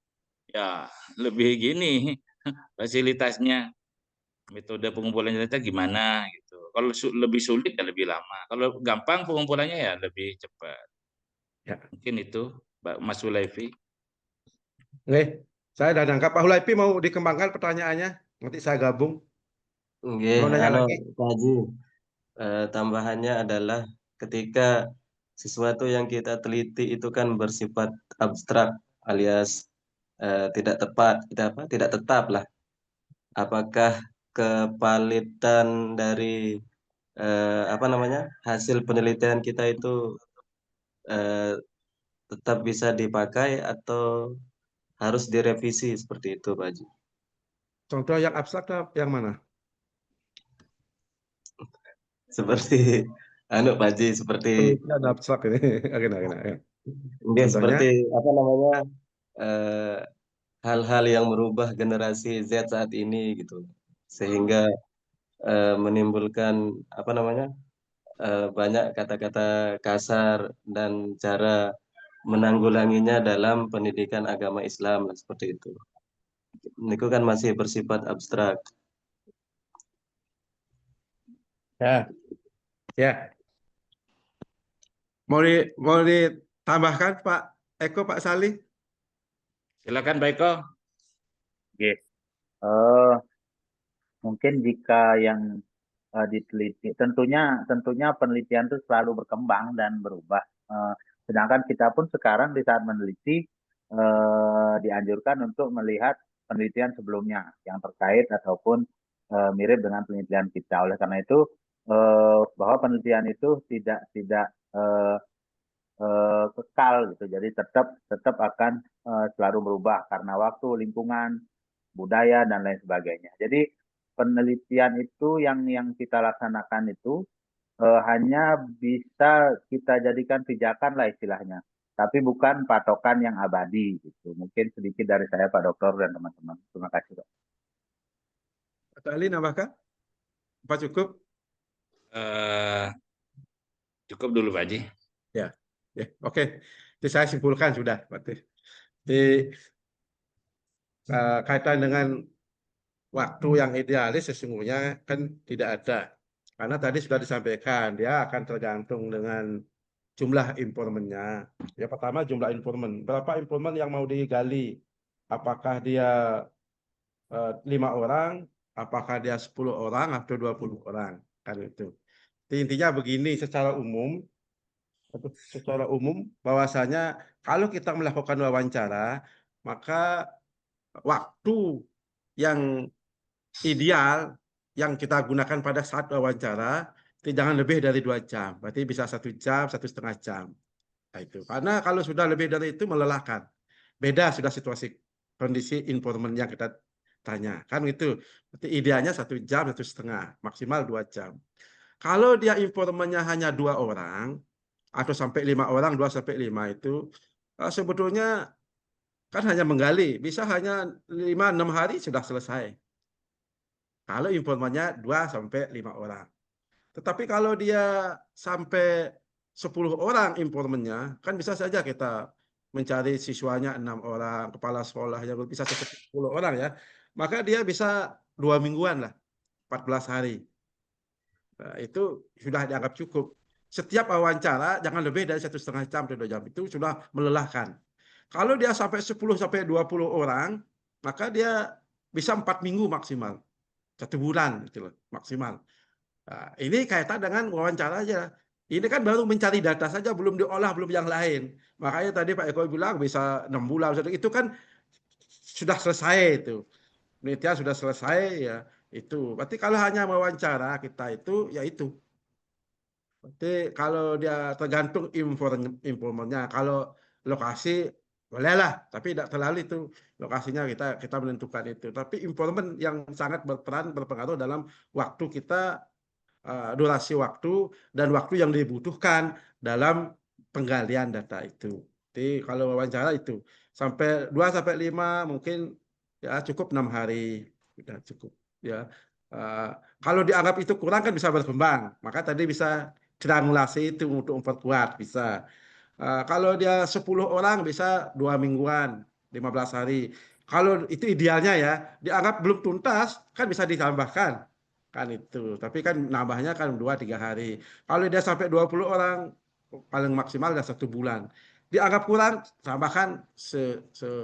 ya lebih gini fasilitasnya, metode pengumpulan data gimana gitu. Kalau lebih sulit ya lebih lama. Kalau gampang pengumpulannya ya lebih cepat. Ya. Mungkin itu, Mas Hulaifi. Oke, saya udah nangkap. Pak Hulaifi mau dikembangkan pertanyaannya, nanti saya gabung. Oke, Mau nanya lagi? Pak Haji, tambahannya adalah ketika sesuatu yang kita teliti itu kan bersifat abstrak alias tidak tepat, tidak tetap lah. Apakah kevalidan dari hasil penelitian kita itu tetap bisa dipakai atau harus direvisi seperti itu, Pak Haji? Contoh yang abstrak yang mana? Seperti Pak Haji, seperti Ada abstrak ini. Contohnya, seperti hal-hal yang merubah generasi Z saat ini gitu, sehingga menimbulkan banyak kata-kata kasar dan cara menanggulanginya dalam pendidikan agama Islam seperti itu. Itu kan masih bersifat abstrak. Ya. Mau ditambahkan Pak Eko, Pak Salih? Silakan Pak Eko. Oke. Mungkin jika yang diteliti, tentunya penelitian itu selalu berkembang dan berubah. Sedangkan kita pun sekarang di saat meneliti dianjurkan untuk melihat penelitian sebelumnya yang terkait ataupun mirip dengan penelitian kita. Oleh karena itu bahwa penelitian itu tidak kekal gitu. Jadi tetap akan selalu berubah karena waktu, lingkungan, budaya dan lain sebagainya. Jadi penelitian itu yang kita laksanakan itu hanya bisa kita jadikan pijakan lah istilahnya, tapi bukan patokan yang abadi gitu. Mungkin sedikit dari saya Pak Dokter dan teman-teman. Terima kasih Pak. Pak Ali nambahkan? Apa cukup? Cukup dulu Pak Haji. Ya, oke. Jadi saya simpulkan sudah. Berarti kaitan dengan waktu yang idealis sesungguhnya kan tidak ada. Karena tadi sudah disampaikan, dia akan tergantung dengan jumlah informannya. Ya pertama jumlah informan. Berapa informan yang mau digali? Apakah dia 5 orang, apakah dia 10 orang atau 20 orang? Kan itu. Intinya begini secara umum bahwasanya kalau kita melakukan wawancara, maka waktu yang ideal yang kita gunakan pada saat wawancara jangan lebih dari 2 jam. Berarti bisa 1 jam, 1,5 jam. Nah, itu. Karena kalau sudah lebih dari itu melelahkan. Beda sudah situasi kondisi informan yang kita tanya. Kan itu. Berarti idealnya 1 jam, 1,5, maksimal 2 jam. Kalau dia informannya hanya 2 orang atau sampai 5 orang, 2 sampai 5 itu sebetulnya kan hanya menggali, bisa hanya 5-6 hari sudah selesai. Kalau informannya 2 sampai 5 orang. Tetapi kalau dia sampai 10 orang informannya, kan bisa saja kita mencari siswanya 6 orang, kepala sekolahnya bisa 10 orang ya. Maka dia bisa 2 mingguan lah, 14 hari. Nah, itu sudah dianggap cukup. Setiap wawancara jangan lebih dari 1,5 jam atau 2 jam. Itu sudah melelahkan. Kalau dia sampai 10 sampai 20 orang, maka dia bisa 4 minggu maksimal. 1 bulan gitu loh, maksimal. Nah, ini kaitan dengan wawancara aja. Ini kan baru mencari data saja, belum diolah, belum yang lain. Makanya tadi Pak Eko bilang bisa 6 bulan. Itu kan sudah selesai itu. Penelitian sudah selesai ya itu. Berarti kalau hanya wawancara kita itu ya itu. Berarti kalau dia tergantung informannya. Kalau lokasi bolehlah, tapi tidak terlalu itu lokasinya kita menentukan itu. Tapi informan yang sangat berperan berpengaruh dalam waktu kita durasi waktu dan waktu yang dibutuhkan dalam penggalian data itu. Jadi kalau wawancara itu sampai 2 sampai 5 mungkin ya cukup 6 hari sudah cukup ya. Kalau dianggap itu kurang kan bisa berkembang, maka tadi bisa granulasi itu untuk memperkuat bisa. Kalau dia 10 orang bisa 2 mingguan, 15 hari. Kalau itu idealnya ya, dianggap belum tuntas kan bisa ditambahkan kan itu. Tapi kan nambahnya kan 2-3 hari. Kalau dia sampai 20 orang paling maksimal dah 1 bulan. Dianggap kurang, tambahkan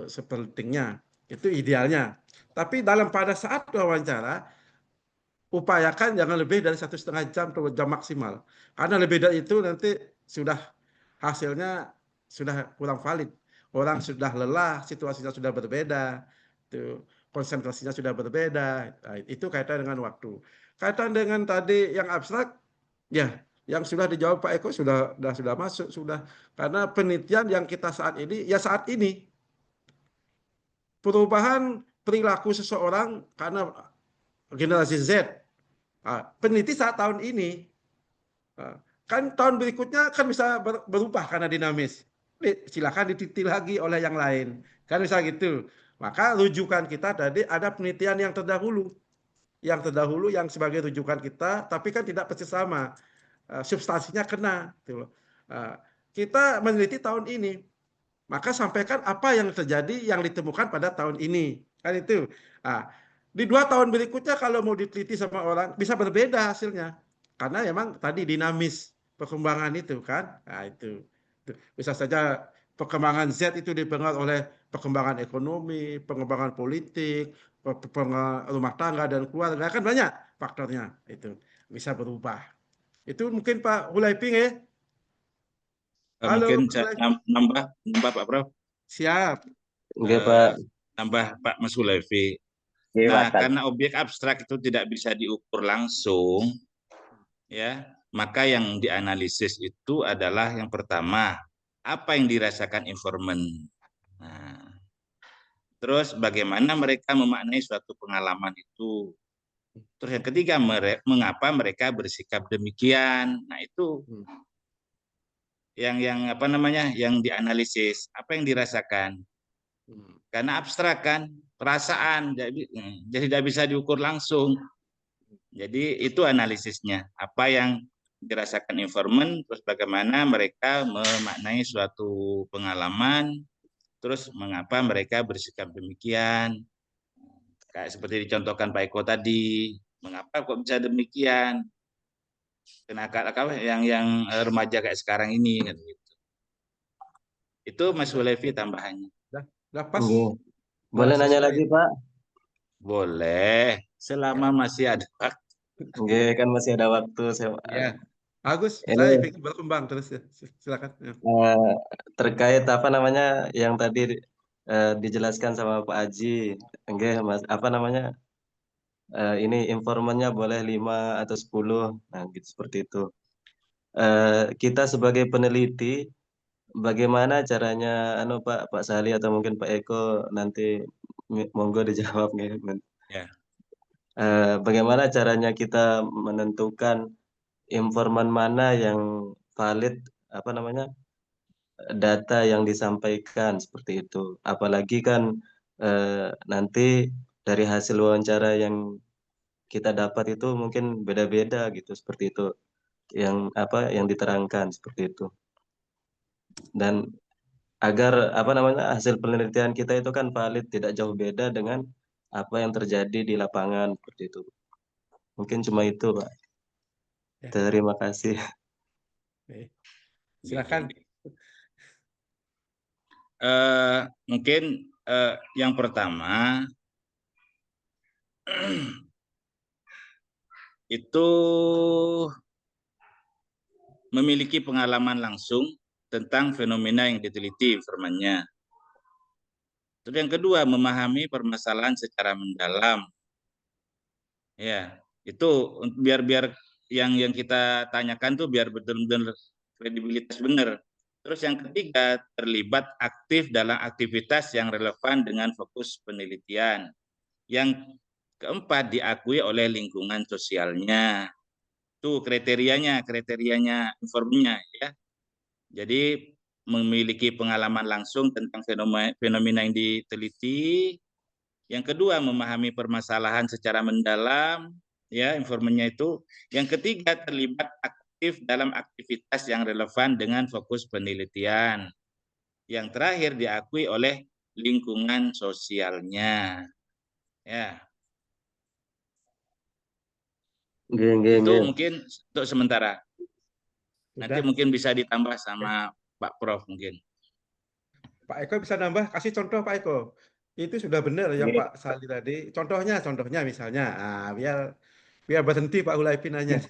sepentingnya. Itu idealnya. Tapi pada saat wawancara, upayakan jangan lebih dari 1,5 jam atau jam maksimal. Karena lebih dari itu nanti sudah hasilnya sudah kurang valid. Orang sudah lelah, situasinya sudah berbeda, itu konsentrasinya sudah berbeda. Nah, itu kaitan dengan waktu. Kaitan dengan tadi yang abstrak, ya, yang sudah dijawab Pak Eko sudah masuk sudah. Karena penelitian yang kita saat ini, ya saat ini perubahan perilaku seseorang karena generasi Z. Peneliti saat tahun ini, kan tahun berikutnya kan bisa berubah karena dinamis. Silakan diteliti lagi oleh yang lain. Kan bisa gitu. Maka rujukan kita tadi ada penelitian yang terdahulu. Yang terdahulu yang sebagai rujukan kita, tapi kan tidak persis sama. Substansinya kena. Gitu. Kita meneliti tahun ini. Maka sampaikan apa yang terjadi yang ditemukan pada tahun ini. Kan itu. Di 2 tahun berikutnya kalau mau diteliti sama orang bisa berbeda hasilnya karena memang tadi dinamis perkembangan itu kan. Nah, itu bisa saja perkembangan Z itu dipengaruhi oleh perkembangan ekonomi, pengembangan politik, pengembangan rumah tangga dan keluarga kan banyak faktornya itu bisa berubah. Itu mungkin Pak Hulaiping ya. Halo, mungkin saya nambah Pak Prof. Siap. Oke Pak. Nambah Pak Mas Hulaifi. Nah, karena objek abstrak itu tidak bisa diukur langsung, ya, maka yang dianalisis itu adalah yang pertama, apa yang dirasakan informan. Nah, terus bagaimana mereka memaknai suatu pengalaman itu. Terus yang ketiga, mengapa mereka bersikap demikian. Nah, itu yang apa namanya, yang dianalisis, apa yang dirasakan. Karena abstrak kan, perasaan, jadi tidak bisa diukur langsung. Jadi itu analisisnya, apa yang dirasakan informan, terus bagaimana mereka memaknai suatu pengalaman, terus mengapa mereka bersikap demikian. Kayak seperti dicontohkan Pak Eko tadi, mengapa kok bisa demikian? Kenapa yang remaja kayak sekarang ini kan gitu. Itu Mas Hulevi tambahannya. Lepas. Boleh nanya lagi Pak? Boleh, selama masih ada waktu. Oke, kan masih ada waktu. Ya. Agus, Ini, saya ingin berkembang terus ya. Silakan. Ya. Terkait apa namanya yang tadi dijelaskan sama Pak Haji, Mas, apa namanya? Ini informannya boleh 5 atau 10, nah gitu seperti itu. Kita sebagai peneliti, bagaimana caranya, Pak Sali atau mungkin Pak Eko nanti monggo dijawab nih. Ya. Bagaimana caranya kita menentukan informan mana yang valid, apa namanya, data yang disampaikan seperti itu. Apalagi kan nanti dari hasil wawancara yang kita dapat itu mungkin beda-beda gitu seperti itu. Yang diterangkan seperti itu. Dan agar apa namanya hasil penelitian kita itu kan valid, tidak jauh beda dengan apa yang terjadi di lapangan seperti itu. Mungkin cuma itu, Pak. Ya. Terima kasih. Silakan. Mungkin yang pertama itu memiliki pengalaman langsung tentang fenomena yang diteliti informannya. Terus yang kedua, memahami permasalahan secara mendalam. Ya, itu biar yang kita tanyakan tuh biar benar-benar kredibilitas benar. Terus yang ketiga, terlibat aktif dalam aktivitas yang relevan dengan fokus penelitian. Yang keempat, diakui oleh lingkungan sosialnya. Tuh kriterianya informnya ya. Jadi memiliki pengalaman langsung tentang fenomena yang diteliti. Yang kedua, memahami permasalahan secara mendalam, ya informnya itu. Yang ketiga, terlibat aktif dalam aktivitas yang relevan dengan fokus penelitian. Yang terakhir, diakui oleh lingkungan sosialnya. Ya. Itu mungkin untuk sementara. Nanti mungkin bisa ditambah sama Pak Prof mungkin. Pak Eko bisa nambah, kasih contoh Pak Eko. Itu sudah benar yang Pak Sali tadi. Contohnya misalnya, biar berhenti Pak Hulaifi nanya.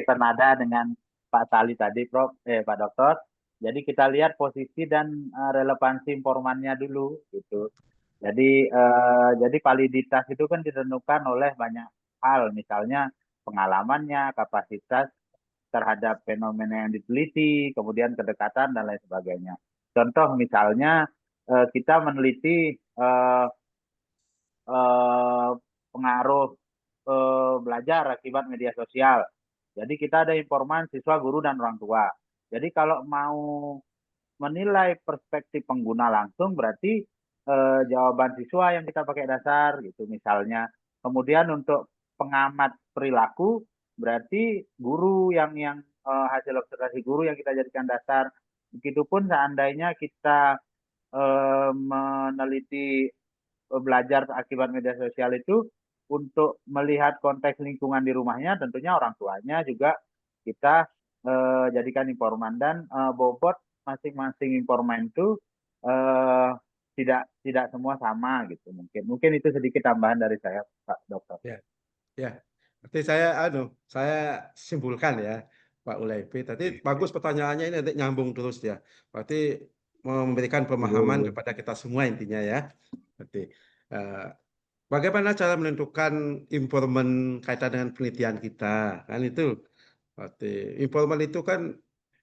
Senada dengan Pak Sali tadi, Pak Dokter. Jadi kita lihat posisi dan relevansi informannya dulu, gitu. Jadi validitas itu kan ditentukan oleh banyak hal, misalnya pengalamannya, kapasitas terhadap fenomena yang diteliti, kemudian kedekatan dan lain sebagainya. Contoh misalnya kita meneliti pengaruh belajar akibat media sosial. Jadi kita ada informan siswa, guru, dan orang tua. Jadi kalau mau menilai perspektif pengguna langsung berarti jawaban siswa yang kita pakai dasar gitu misalnya. Kemudian untuk pengamat perilaku berarti guru yang hasil observasi guru yang kita jadikan dasar. Begitupun seandainya kita meneliti belajar akibat media sosial itu untuk melihat konteks lingkungan di rumahnya, tentunya orang tuanya juga kita jadikan informan, dan bobot masing-masing informan itu tidak semua sama gitu. Mungkin itu sedikit tambahan dari saya, Pak Dokter. Ya. Berarti saya simpulkan ya Pak Hulaifi. Tadi bagus pertanyaannya, ini nanti nyambung terus ya. Berarti memberikan pemahaman kepada kita semua intinya ya. Berarti bagaimana cara menentukan informan kaitan dengan penelitian kita, kan itu. Berarti informan itu kan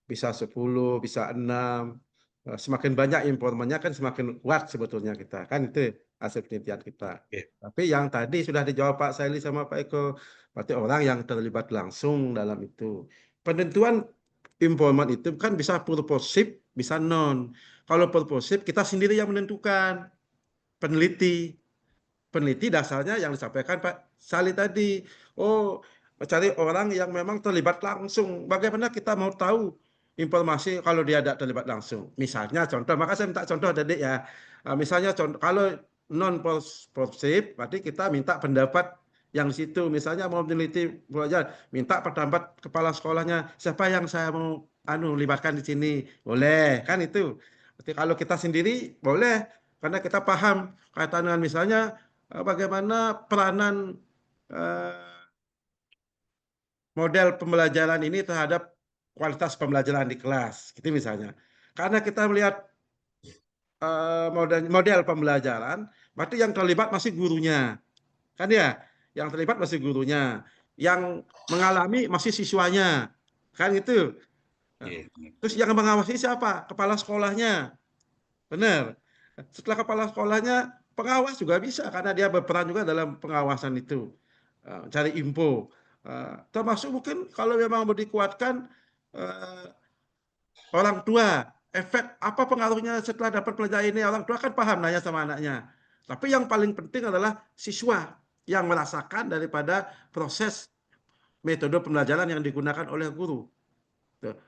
bisa 10, bisa 6. Semakin banyak informannya kan semakin kuat sebetulnya kita. Kan itu hasil penelitian kita. Tapi yang tadi sudah dijawab Pak Saili sama Pak Eko. Berarti orang yang terlibat langsung dalam itu. Penentuan informan itu kan bisa purposif, bisa non. Kalau purposif kita sendiri yang menentukan. Peneliti dasarnya yang disampaikan Pak Sali tadi. Oh, cari orang yang memang terlibat langsung. Bagaimana kita mau tahu informasi kalau dia tidak terlibat langsung? Misalnya contoh, maka saya minta contoh tadi ya. Misalnya contoh, kalau non purposif, berarti kita minta pendapat yang di situ. Misalnya mau meneliti belajar, minta pendapat kepala sekolahnya, siapa yang saya mau libatkan di sini, boleh kan itu. Berarti kalau kita sendiri boleh, karena kita paham kaitan dengan misalnya bagaimana peranan model pembelajaran ini terhadap kualitas pembelajaran di kelas, gitu misalnya. Karena kita melihat model pembelajaran, berarti yang terlibat masih gurunya, kan ya? Yang terlibat masih gurunya, yang mengalami masih siswanya, kan gitu. Terus yang mengawasi siapa? Kepala sekolahnya, benar. Setelah kepala sekolahnya, pengawas juga bisa karena dia berperan juga dalam pengawasan itu, cari info. Termasuk mungkin kalau memang mau dikuatkan orang tua, efek apa pengaruhnya setelah dapat pelajaran ini, orang tua kan paham nanya sama anaknya. Tapi yang paling penting adalah siswa yang merasakan daripada proses metode pembelajaran yang digunakan oleh guru.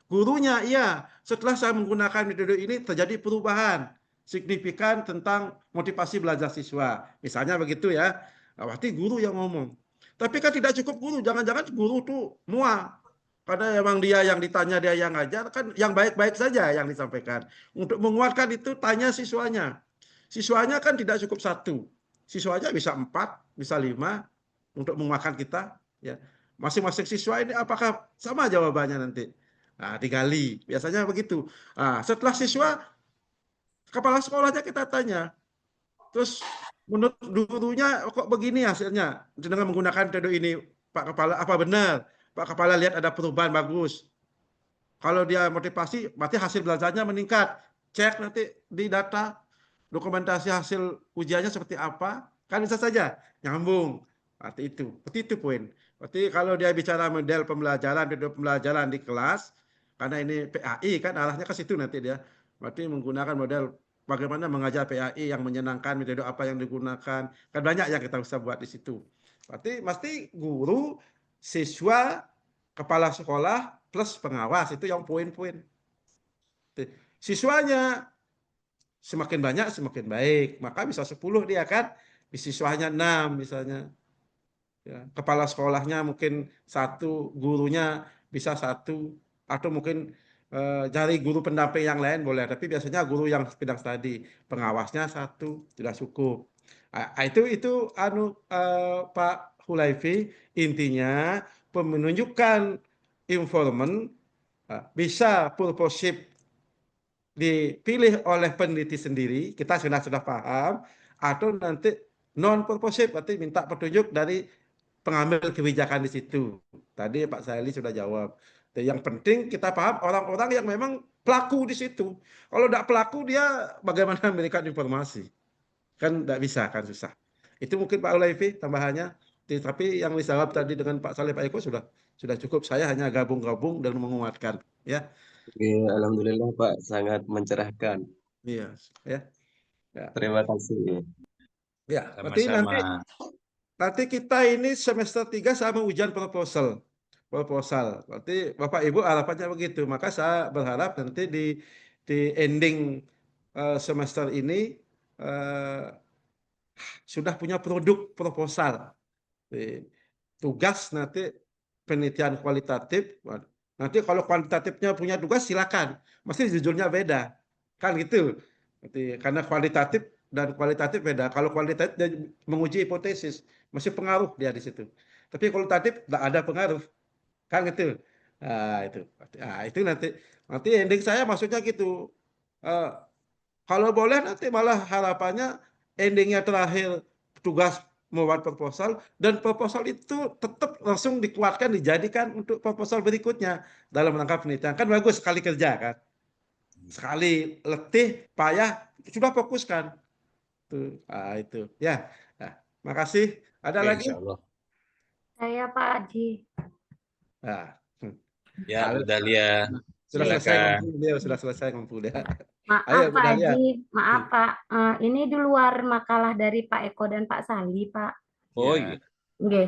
Gurunya, iya, setelah saya menggunakan metode ini terjadi perubahan signifikan tentang motivasi belajar siswa. Misalnya begitu ya. Berarti guru yang ngomong. Tapi kan tidak cukup guru. Jangan-jangan guru tuh mual. Karena memang dia yang ditanya, dia yang ngajar. Kan yang baik-baik saja yang disampaikan. Untuk menguatkan itu tanya siswanya. Siswanya kan tidak cukup 1. Siswanya bisa 4, bisa 5 untuk menguatkan kita. Ya. Masing-masing siswa ini apakah sama jawabannya nanti? Nah, digali. Biasanya begitu. Nah, setelah siswa, kepala sekolahnya kita tanya, terus menurut gurunya kok begini hasilnya dengan menggunakan metode ini, Pak Kepala, apa benar? Pak Kepala lihat ada perubahan bagus. Kalau dia motivasi, berarti hasil belajarnya meningkat. Cek nanti di data, dokumentasi hasil ujiannya seperti apa, kan bisa saja nyambung. Berarti itu poin. Berarti kalau dia bicara model pembelajaran, metode pembelajaran di kelas, karena ini PAI kan arahnya ke situ nanti dia. Berarti menggunakan model bagaimana mengajar PAI yang menyenangkan, metode apa yang digunakan. Kan banyak yang kita bisa buat di situ. Berarti mesti guru, siswa, kepala sekolah, plus pengawas. Itu yang poin-poin. Siswanya semakin banyak semakin baik. Maka bisa 10 dia kan. Siswanya 6 misalnya. Ya, kepala sekolahnya mungkin 1, gurunya bisa 1, atau mungkin cari guru pendamping yang lain boleh. Tapi biasanya guru yang bidang tadi, pengawasnya 1 sudah cukup. Itu Pak Hulaifi, intinya menunjukkan informan bisa purposeship dipilih oleh peneliti sendiri, kita sudah paham, atau nanti non purposeship, berarti minta petunjuk dari pengambil kebijakan di situ. Tadi Pak Saili sudah jawab. Yang penting kita paham orang-orang yang memang pelaku di situ. Kalau tidak pelaku dia bagaimana memberikan informasi? Kan tidak bisa, kan susah. Itu mungkin Pak Ulaifi tambahannya. Tapi yang dijawab tadi dengan Pak Saleh Pak Eko sudah cukup. Saya hanya gabung-gabung dan menguatkan. Ya, Oke, alhamdulillah Pak, sangat mencerahkan. iya, ya. Ya, Terima kasih. ya. Berarti Sama-sama. nanti kita ini semester 3 sama ujian proposal. Berarti Bapak Ibu harapannya begitu. Maka saya berharap nanti di ending semester ini sudah punya produk proposal. Tugas nanti penelitian kualitatif. Nanti kalau kualitatifnya punya tugas silakan. Mesti jujurnya beda. Kan gitu. Karena kualitatif dan kualitatif beda. Kalau kualitatif dia menguji hipotesis, masih pengaruh dia di situ. Tapi kualitatif tidak ada pengaruh. Kan gitu. Itu nanti ending saya maksudnya gitu. Kalau boleh nanti malah harapannya endingnya terakhir tugas membuat proposal, dan proposal itu tetap langsung dikuatkan, dijadikan untuk proposal berikutnya dalam rangka penelitian. Kan bagus, sekali kerja kan. Sekali letih, payah, sudah fokuskan. Itu. Ya. Nah, makasih. Ada lagi? Insya Allah. Saya Pak Haji. Nah, Ya, Bu Dahlia. sudah selesai Silakan. ngumpul dia, sudah selesai ngumpul dia. Maaf Ayo, Bu Pak Dahlia. Haji, maaf Pak. Ini di luar makalah dari Pak Eko dan Pak Sali, Pak. Oh Ya. iya. Oke,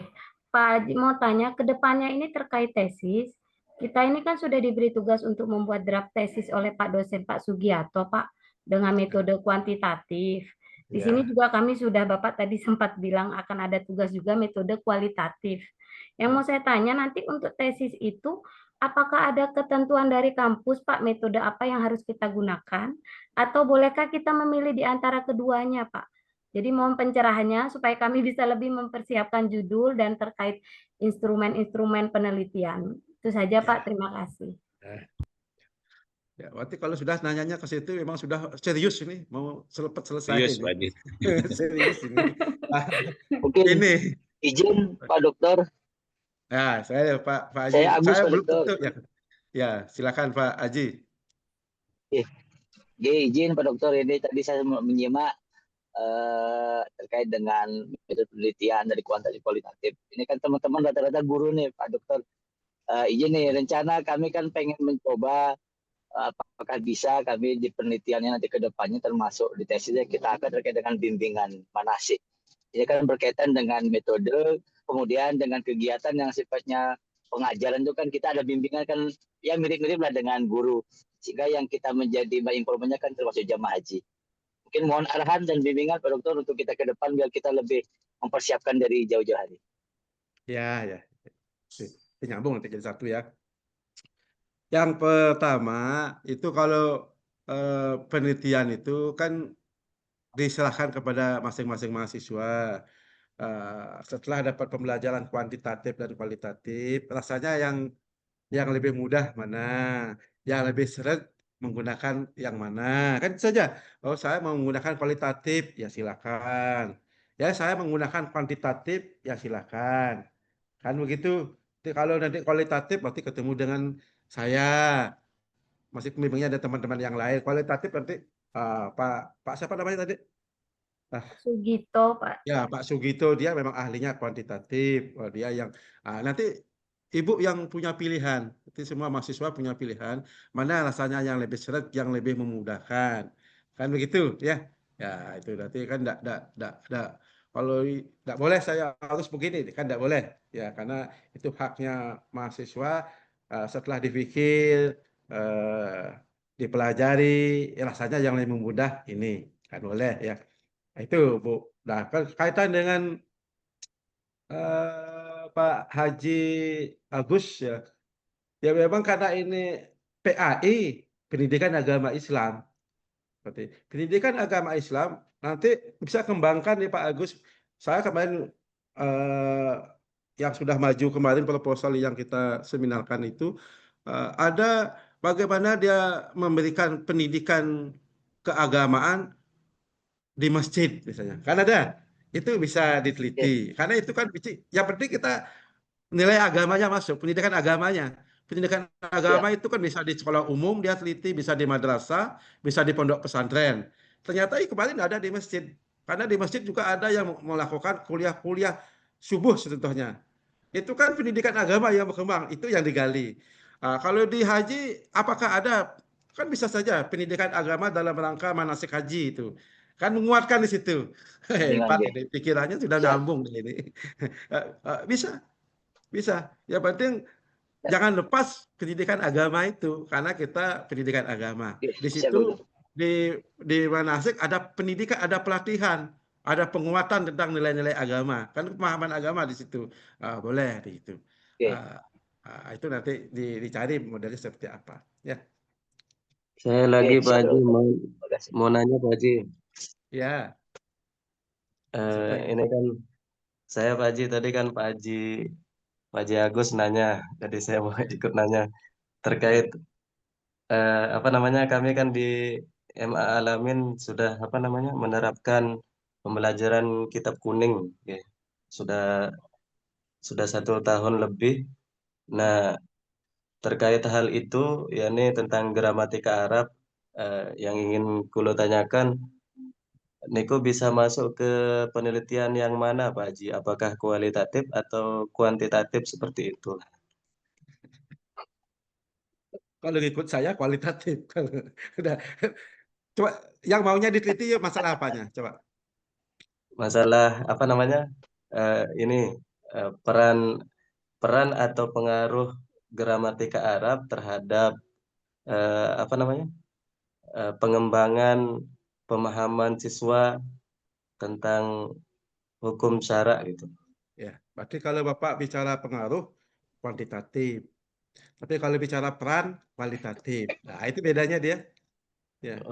Pak Haji mau tanya, ke depannya ini terkait tesis. Kita ini kan sudah diberi tugas untuk membuat draft tesis oleh Pak dosen Pak Sugiarto, Pak, dengan metode kuantitatif. Di Ya. sini juga kami sudah, Bapak tadi sempat bilang akan ada tugas juga metode kualitatif. Yang mau saya tanya nanti untuk tesis itu, apakah ada ketentuan dari kampus, Pak, metode apa yang harus kita gunakan? Atau bolehkah kita memilih di antara keduanya, Pak? Jadi mohon pencerahannya supaya kami bisa lebih mempersiapkan judul dan terkait instrumen-instrumen penelitian. Itu saja Pak, terima kasih. Ya, berarti kalau sudah nanyanya ke situ memang sudah serius ini, mau selesai Serius, ini. Pak Haji. Serius ini. Mungkin Ini. izin Pak Dokter. Ya, saya Pak Haji. Saya Agus, Pak belum Dokter. tentu ya. Ya, silakan Pak Haji. Izin Pak Dokter, ini tadi saya menyimak terkait dengan metode penelitian dari kuantitatif kualitatif. Ini kan teman-teman rata-rata guru nih Pak Dokter. Izin nih, rencana kami kan pengen mencoba apakah bisa kami di penelitiannya nanti ke depannya termasuk di tesisnya kita akan terkait dengan bimbingan manasik. Ini kan berkaitan dengan metode, kemudian dengan kegiatan yang sifatnya pengajaran itu kan kita ada bimbingan kan ya mirip-mirip lah dengan guru. Sehingga yang kita menjadi informannya kan termasuk jamaah haji. Mungkin mohon arahan dan bimbingan Pak Dokter untuk kita ke depan biar kita lebih mempersiapkan dari jauh-jauh hari. Ya. Nyambung nanti jadi satu ya. Yang pertama itu kalau penelitian itu kan diserahkan kepada masing-masing mahasiswa. Setelah dapat pembelajaran kuantitatif dan kualitatif, rasanya yang lebih mudah mana, yang lebih seret menggunakan yang mana, kan itu saja. Oh, saya mau menggunakan kualitatif, ya silakan. Ya, saya menggunakan kuantitatif, ya silakan. Kan begitu. Jadi kalau nanti kualitatif berarti ketemu dengan saya, masih pembimbingnya ada teman-teman yang lain. Kualitatif nanti Pak siapa namanya tadi? Sugito, Pak. Ya, Pak Sugito dia memang ahlinya kuantitatif. Oh, dia yang nanti Ibu yang punya pilihan. Nanti semua mahasiswa punya pilihan. Mana rasanya yang lebih seret, yang lebih memudahkan. Kan begitu ya? Ya, itu nanti kan kalau tidak boleh saya harus begini, kan tidak boleh. Ya, karena itu haknya mahasiswa setelah dipikir, dipelajari, rasanya yang lebih mudah ini. Kan boleh ya. Itu Bu. Nah, kaitan dengan Pak Haji Agus ya, ya memang karena ini PAI, Pendidikan Agama Islam. Seperti pendidikan agama Islam nanti bisa kembangkan nih Pak Agus. Saya kemarin yang sudah maju kemarin proposal yang kita seminarkan itu ada bagaimana dia memberikan pendidikan keagamaan di masjid misalnya. Kan ada. Itu bisa diteliti. Karena itu kan yang penting kita nilai agamanya masuk, pendidikan agamanya. Pendidikan agama itu kan bisa di sekolah umum dia teliti, bisa di madrasah, bisa di pondok pesantren. Ternyata kemarin ada di masjid. Karena di masjid juga ada yang melakukan kuliah-kuliah subuh contohnya. Itu kan pendidikan agama yang berkembang, itu yang digali. Kalau di haji, apakah ada? Kan bisa saja pendidikan agama dalam rangka manasik haji itu. Kan menguatkan di situ. Hebat ini, pikirannya sudah nyambung ini. Bisa. Bisa. Yang penting jangan lepas pendidikan agama itu karena kita pendidikan agama. Di situ di manasik ada pendidikan, ada pelatihan, ada penguatan tentang nilai-nilai agama. Kan pemahaman agama di situ. Boleh di situ. Itu nanti dicari modelnya seperti apa, ya. Saya lagi Pak Haji mau nanya Pak Haji. Ya. Ini kan saya Pak Haji tadi kan Pak Haji Agus nanya, jadi saya mau ikut nanya terkait apa namanya, kami kan di MA Alamin sudah apa namanya menerapkan pembelajaran kitab kuning, ya. Sudah 1 tahun lebih. Nah, terkait hal itu, yakni tentang gramatika Arab, yang ingin kulo tanyakan, Niko bisa masuk ke penelitian yang mana Pak Haji? Apakah kualitatif atau kuantitatif seperti itu? Kalau ikut saya kualitatif. Udah. Coba yang maunya diteliti masalah apanya? Coba. Masalah apa namanya? Ini peran atau pengaruh gramatika Arab terhadap apa namanya? Pengembangan pemahaman siswa tentang hukum syara gitu. Ya, berarti kalau Bapak bicara pengaruh kuantitatif. Tapi kalau bicara peran kualitatif. Nah, itu bedanya dia. Ya.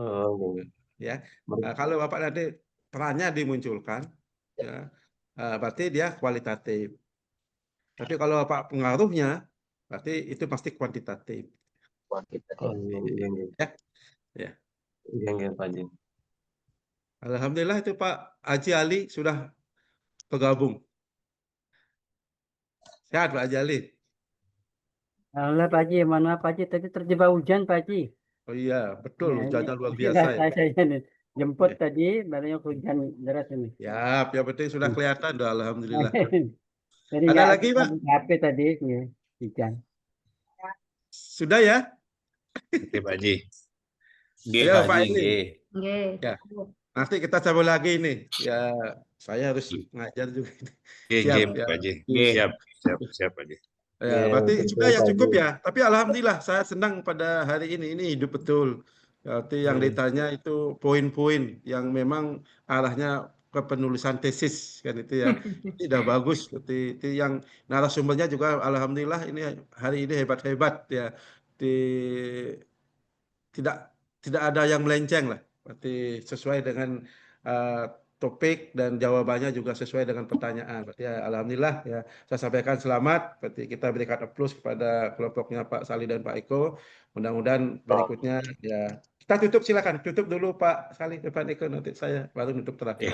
Ya. Kalau Bapak nanti perannya dimunculkan, ya, berarti dia kualitatif. Tapi kalau Bapak pengaruhnya, berarti itu pasti kuantitatif. Ya. Ya. Iya, Pak Haji. Alhamdulillah itu Pak Haji Ali sudah bergabung. Sehat Pak Haji Ali. Alhamdulillah Pak Haji, mohon maaf Pak Haji, tadi terjebak hujan Pak Haji. Oh iya, betul, hujannya luar Ini biasa ya. saya nih jemput tadi, barunya hujan deras ini. Ya, yang penting sudah kelihatan, dah, alhamdulillah. Jadi Ada lagi Pak? HP tadi, ya, hujan. Sudah ya? Oke Pak Haji. Ya Pak Eli. Ya. Nanti kita sambung lagi nih. Ya, saya harus ngajar juga. Siap, Pak Haji. Siap Pak Haji. Ya, berarti sudah ya cukup ya. Tapi alhamdulillah saya senang pada hari ini hidup betul. Berarti yang ditanya itu poin-poin yang memang arahnya ke penulisan tesis kan itu ya. Tidak bagus. Berarti itu yang narasumbernya juga alhamdulillah ini hari ini hebat-hebat ya. Tidak ada yang melenceng lah. Berarti sesuai dengan topik dan jawabannya juga sesuai dengan pertanyaan. Berarti ya, alhamdulillah ya saya sampaikan selamat. Berarti kita berikan applause kepada kelompoknya Pak Sali dan Pak Eko. Mudah-mudahan berikutnya ya kita tutup, silakan tutup dulu Pak Sali dan Pak Eko, nanti saya baru tutup terakhir.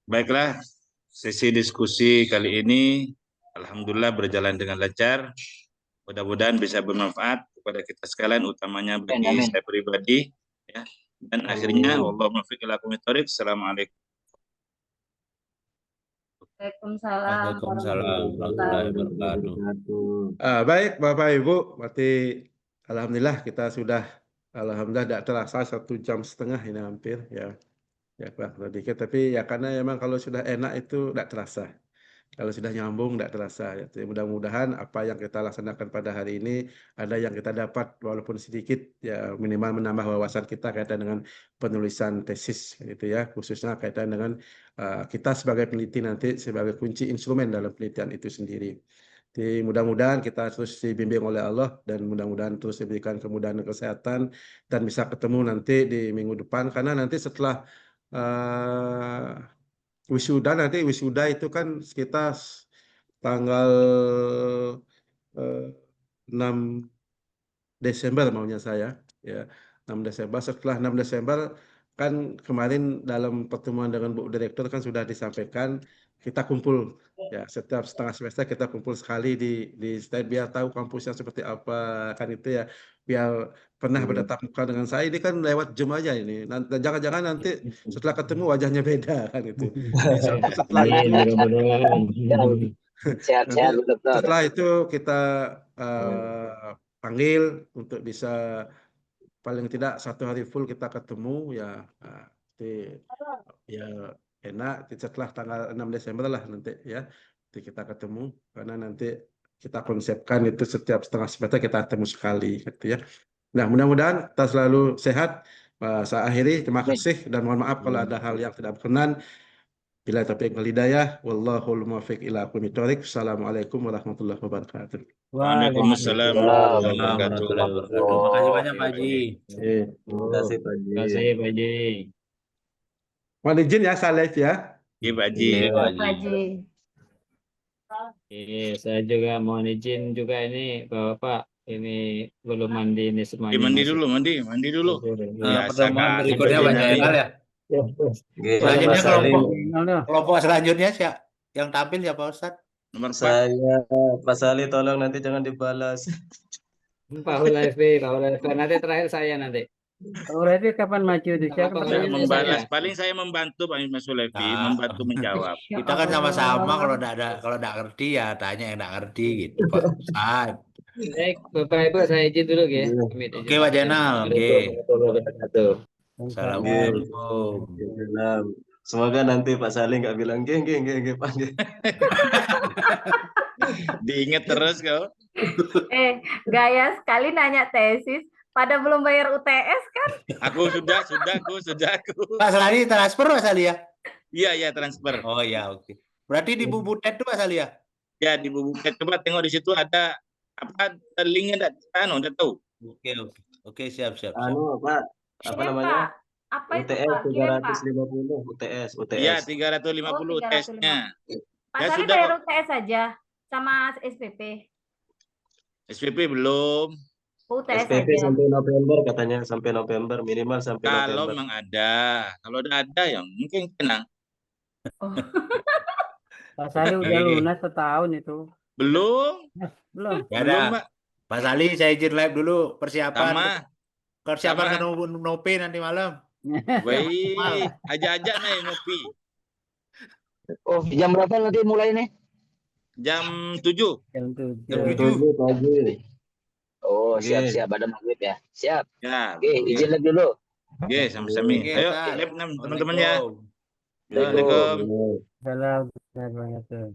Baiklah, sesi diskusi kali ini alhamdulillah berjalan dengan lancar. Mudah-mudahan bisa bermanfaat kepada kita sekalian, utamanya bagi saya pribadi ya. Dan akhirnya wallahu muwaffiq ila aqwamit thoriq. Assalamualaikum. Waalaikumsalam Waalaikumsalam warahmatullahi wabarakatuh. Baik, Bapak Ibu, berarti alhamdulillah kita sudah alhamdulillah tidak terasa 1,5 jam ini hampir ya. Ya, Pak, dikit, tapi ya karena memang kalau sudah enak itu tidak terasa. Kalau sudah nyambung tidak terasa. Ya. Jadi mudah-mudahan apa yang kita laksanakan pada hari ini ada yang kita dapat walaupun sedikit ya minimal menambah wawasan kita kaitan dengan penulisan tesis gitu ya, khususnya kaitan dengan kita sebagai peneliti nanti sebagai kunci instrumen dalam penelitian itu sendiri. Jadi mudah-mudahan kita terus dibimbing oleh Allah dan mudah-mudahan terus diberikan kemudahan dan kesehatan dan bisa ketemu nanti di minggu depan karena nanti setelah wisuda itu kan sekitar tanggal 6 Desember maunya saya ya 6 Desember. Setelah 6 Desember kan kemarin dalam pertemuan dengan Bu Direktur kan sudah disampaikan kita kumpul ya setiap setengah semester kita kumpul sekali di state biar tahu kampusnya seperti apa kan itu ya biar pernah bertatap muka dengan saya ini kan lewat Zoom aja ini. Jangan-jangan nanti setelah ketemu wajahnya beda kan itu. Setelah itu Sehat-sehat, Bu Dokter. setelah itu kita panggil untuk bisa paling tidak 1 hari full kita ketemu ya. Ya enak setelah tanggal 6 Desember lah nanti ya. Nanti kita ketemu karena nanti kita konsepkan itu setiap setengah semester kita ketemu sekali gitu ya. Nah, mudah-mudahan kita selalu sehat. Saya akhiri, terima kasih dan mohon maaf kalau ada hal yang tidak berkenan. Bila taufiq wal hidayah, wallahul muwaffiq ila aqwamit thoriq. Assalamualaikum warahmatullahi wabarakatuh. Waalaikumsalam warahmatullahi wabarakatuh. Terima kasih banyak Pak Haji. Terima kasih Pak Haji. Terima kasih Pak Haji. Mohon izin ya, saya live ya. Iya, Pak Haji. Iya, Pak Haji. Haji. Saya juga mohon izin juga ini Bapak ini belum mandi ini semuanya. Mandi masih. dulu, mandi dulu. Pertemuan berikutnya Pak Zainal ya. Oke, Selanjutnya Mas Salim. kelompok selanjutnya yang tampil siapa Ustaz? Nomor 4. Saya Pak Sali tolong nanti jangan dibalas. Pak Hulaifi, nanti terakhir saya nanti. Kalau Revi kapan maju tuh? Siapa Kalau Saya pertanyaan membalas, saya? paling saya membantu Pak Mas Sulevi, Nah. membantu menjawab. Kita kan sama-sama kalau enggak ngerti ya tanya yang enggak ngerti gitu Pak Ustaz. Baik, Bapak Ibu saya izin dulu ya. Oke Pak Zainal, oke. Assalamualaikum. Assalamualaikum. Semoga nanti Pak Sali nggak bilang geng Pak. Diingat terus kau. Gaya sekali nanya tesis, pada belum bayar UTS kan? Aku sudah. Pak Sali transfer Pak Sali ya? Iya, transfer. Oh iya, oke. Berarti di Bubutet tuh Pak Sali ya? Ya, di Bubuket coba tengok di situ ada apa linknya udah tahu. Oke, siap. Anu Pak, apa Kirim, namanya? Pak. Apa itu UTS Pak? Kirim Pak. 350 UTS. Iya, 350 tesnya. Pak Ya, Sali sudah, bayar Pak. UTS saja sama SPP. SPP belum. UTS SPP saja. sampai November katanya, sampai November minimal sampai Kalau November. memang ada, kalau udah ada ya mungkin tenang. Pak Sali udah lunas setahun itu. Belum. Belum. Ya Belum, dah. Pak. Pak Sali saya izin live dulu persiapan Sama. ke Nopi nanti malam. Wih, ajak-ajak nih ngopi. Oh, jam berapa nanti mulai nih? Jam 7. Jam 7. Jam 7. 7 pagi. Oh, Oke. siap-siap ada maghrib ya. Siap. Ya. Oke, izin live dulu. Oke, sama-sama. Oke, Ayo, Ustaz. live teman-teman ya. Waalaikumsalam. Assalamualaikum. Salam.